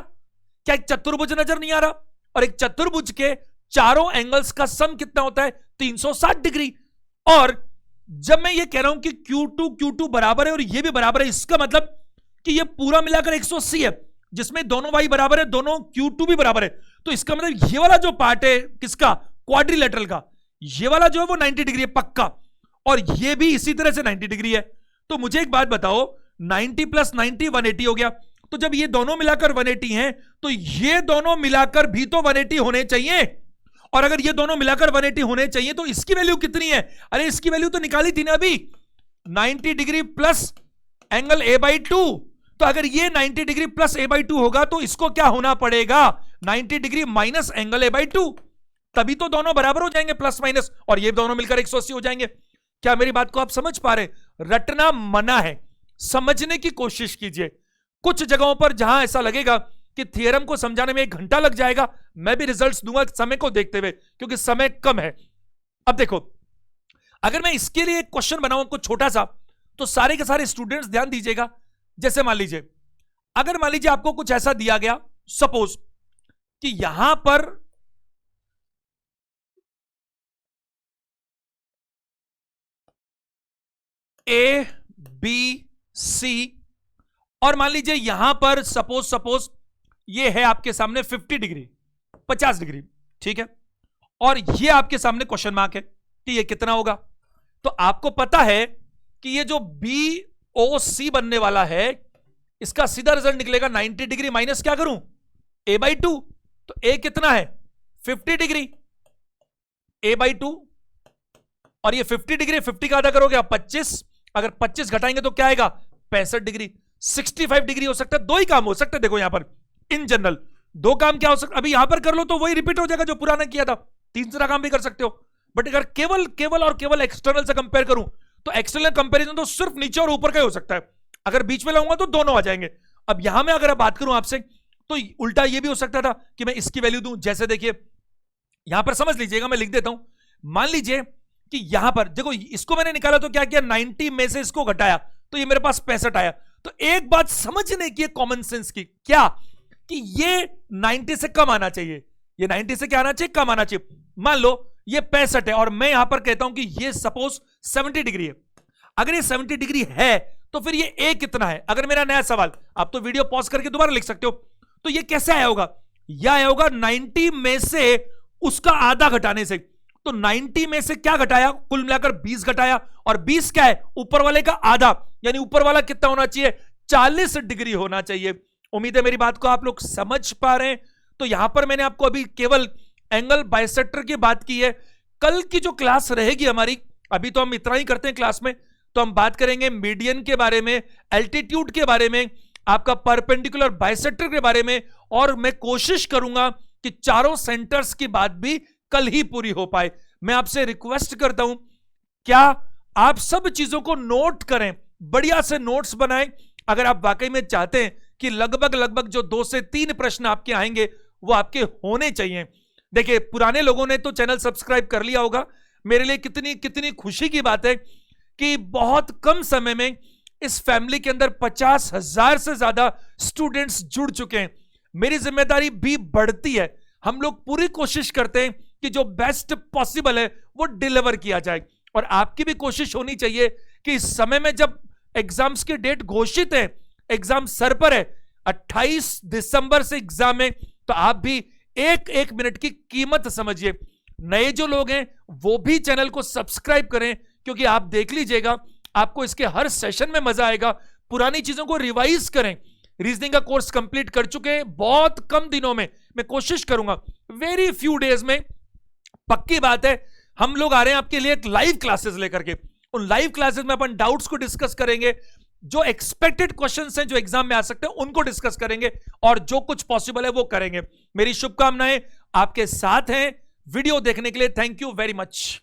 क्या एक चतुर्भुज नजर नहीं आ रहा? और एक चतुर्भुज के चारों एंगल्स का सम कितना होता है? 360 डिग्री। और जब मैं ये कह रहा हूं कि Q2 बराबर है और ये भी बराबर है, इसका मतलब कि ये पूरा मिलाकर 180 है, जिसमें दोनों y बराबर है, दोनों Q2 भी बराबर है। तो इसका मतलब ये वाला जो पार्ट है किसका? क्वाड्रिलेटरल का, ये वाला जो है वो 90 डिग्री है पक्का, और ये भी इसी तरह से 90 डिग्री है। तो मुझे एक बात बताओ, 90 + 90 180 हो गया। तो जब ये दोनों मिलाकर 180 हैं, तो ये दोनों मिलाकर भी तो 180 होने चाहिए। और अगर ये दोनों मिलाकर 180 होने चाहिए तो इसकी वैल्यू कितनी है? अरे इसकी वैल्यू तो निकाली थी ना अभी, 90 डिग्री प्लस एंगल a/2। तो अगर ये 90 डिग्री प्लस a/2 होगा तो इसको क्या होना पड़ेगा? 90 डिग्री माइनस एंगल a/2, तभी तो दोनों बराबर हो जाएंगे प्लस माइनस, और ये दोनों मिलकर 180 हो जाएंगे। क्या मेरी बात को आप समझ पा रहे? रटना मना है, समझने की कोशिश कीजिए। कुछ जगहों पर जहां ऐसा लगेगा कि थियरम को समझाने में 1 घंटा लग जाएगा, मैं भी रिजल्ट्स दूंगा समय को देखते हुए, क्योंकि समय कम है। अब देखो, अगर मैं इसके लिए एक क्वेश्चन बनाऊं कुछ छोटा सा, तो सारे के सारे स्टूडेंट्स ध्यान दीजिएगा। जैसे मान लीजिए, अगर मान लीजिए आपको कुछ ऐसा दिया गया, सपोज कि यहां पर ABC, और मान लीजिए यहां पर सपोज ये है आपके सामने 50 डिग्री, 50 डिग्री, ठीक है, और ये आपके सामने क्वेश्चन मार्क है कि ये कितना होगा। तो आपको पता है कि ये जो BOC बनने वाला है, इसका सीधा रिजल्ट निकलेगा 90 डिग्री माइनस क्या करूं? a/2। तो a कितना है? 50 डिग्री, a/2, और ये 50 डिग्री, 50 का आधा करोगे आप 25, अगर 25 घटाएंगे तो क्या आएगा? 65 डिग्री। 65 डिग्री हो सकता है, दो ही काम हो सकते हैं। देखो यहां पर इन जनरल दो काम क्या हो सकता है, अभी यहां पर कर लो तो वही रिपीट हो जाएगा जो पुराना किया था, तीसरा काम भी कर सकते हो। बट अगर केवल एक्सटर्नल से कंपेयर करूं, तो एक्सटर्नल कंपेरिजन तो सिर्फ नीचे और ऊपर का ही हो सकता है, अगर बीच में लाऊंगा तो दोनों आ जाएंगे। अब यहां में अगर बात करूं आपसे, तो उल्टा ये भी हो सकता था कि मैं इसकी वैल्यू दूं। जैसे देखिए यहां पर समझ लीजिएगा, मैं लिख देता हूं। मान लीजिए कि यहां पर देखो, इसको मैंने निकाला तो क्या किया? 90 में से इसको घटाया तो ये मेरे पास 65 आया। तो एक बात समझने की, कॉमन सेंस की, क्या कि ये 90 से कम आना चाहिए, ये 90 से क्या आना चाहिए? कम आना चाहिए। मान लो ये 65 है, और मैं यहां पर कहता हूं कि ये सपोज 70 डिग्री है। अगर ये 70 डिग्री है तो फिर ये a कितना है? अगर मेरा नया सवाल, आप तो वीडियो पॉज करके दोबारा लिख सकते हो, तो ये कैसे आया होगा? यह आया होगा 90 में से उसका आधा घटाने से। तो 90 में से क्या घटाया? कुल मिलाकर 20 घटाया, और 20 क्या है? ऊपर वाले का आधा, यानी ऊपर वाला कितना होना चाहिए? 40 डिग्री होना चाहिए। उम्मीद है मेरी बात को आप लोग समझ पा रहे हैं। तो यहां पर मैंने आपको अभी केवल एंगल बाइसेक्टर की बात की है। कल की जो क्लास रहेगी हमारी, अभी तो हम इतना ही करते हैं क्लास में, तो हम बात करेंगे मीडियन के बारे में, एल्टीट्यूड के बारे में, आपका परपेंडिकुलर बाइसेक्टर के बारे में, और मैं कोशिश करूंगा कि चारों सेंटर्स की बात भी कल ही पूरी हो पाए। मैं आपसे रिक्वेस्ट करता हूं, क्या आप सब चीजों को नोट करें, बढ़िया से नोट्स बनाएं। अगर आप वाकई में चाहते हैं कि लगभग जो 2 से 3 प्रश्न आपके आएंगे वो आपके होने चाहिए। देखिए, पुराने लोगों ने तो चैनल सब्सक्राइब कर लिया होगा। मेरे लिए कितनी कितनी खुशी की बात है कि बहुत कम समय में इस फैमिली के अंदर 50,000 से ज्यादा स्टूडेंट्स जुड़ चुके हैं। मेरी जिम्मेदारी भी बढ़ती है, हम लोग पूरी कोशिश करते हैं कि जो बेस्ट पॉसिबल है वो डिलीवर किया जाए। और आपकी भी कोशिश होनी चाहिए कि इस समय में जब एग्जाम्स की डेट घोषित है, एग्जाम सर पर है, 28 दिसंबर से एग्जाम है, तो आप भी एक एक मिनट की कीमत समझिए। नए जो लोग हैं वो भी चैनल को सब्सक्राइब करें, क्योंकि आप देख लीजिएगा आपको इसके हर सेशन में मजा आएगा। पुरानी चीजों को रिवाइज करें। रीजनिंग का कोर्स कंप्लीट कर चुके हैं, बहुत कम दिनों में मैं कोशिश करूंगा, वेरी फ्यू डेज में, पक्की बात है, हम लोग आ रहे हैं आपके लिए एक लाइव क्लासेस लेकर के। उन लाइव क्लासेस में अपन डाउट्स को डिस्कस करेंगे, जो एक्सपेक्टेड क्वेश्चंस हैं जो एग्जाम में आ सकते हैं उनको डिस्कस करेंगे, और जो कुछ पॉसिबल है वो करेंगे। मेरी शुभकामनाएं आपके साथ हैं। वीडियो देखने के लिए थैंक यू वेरी मच।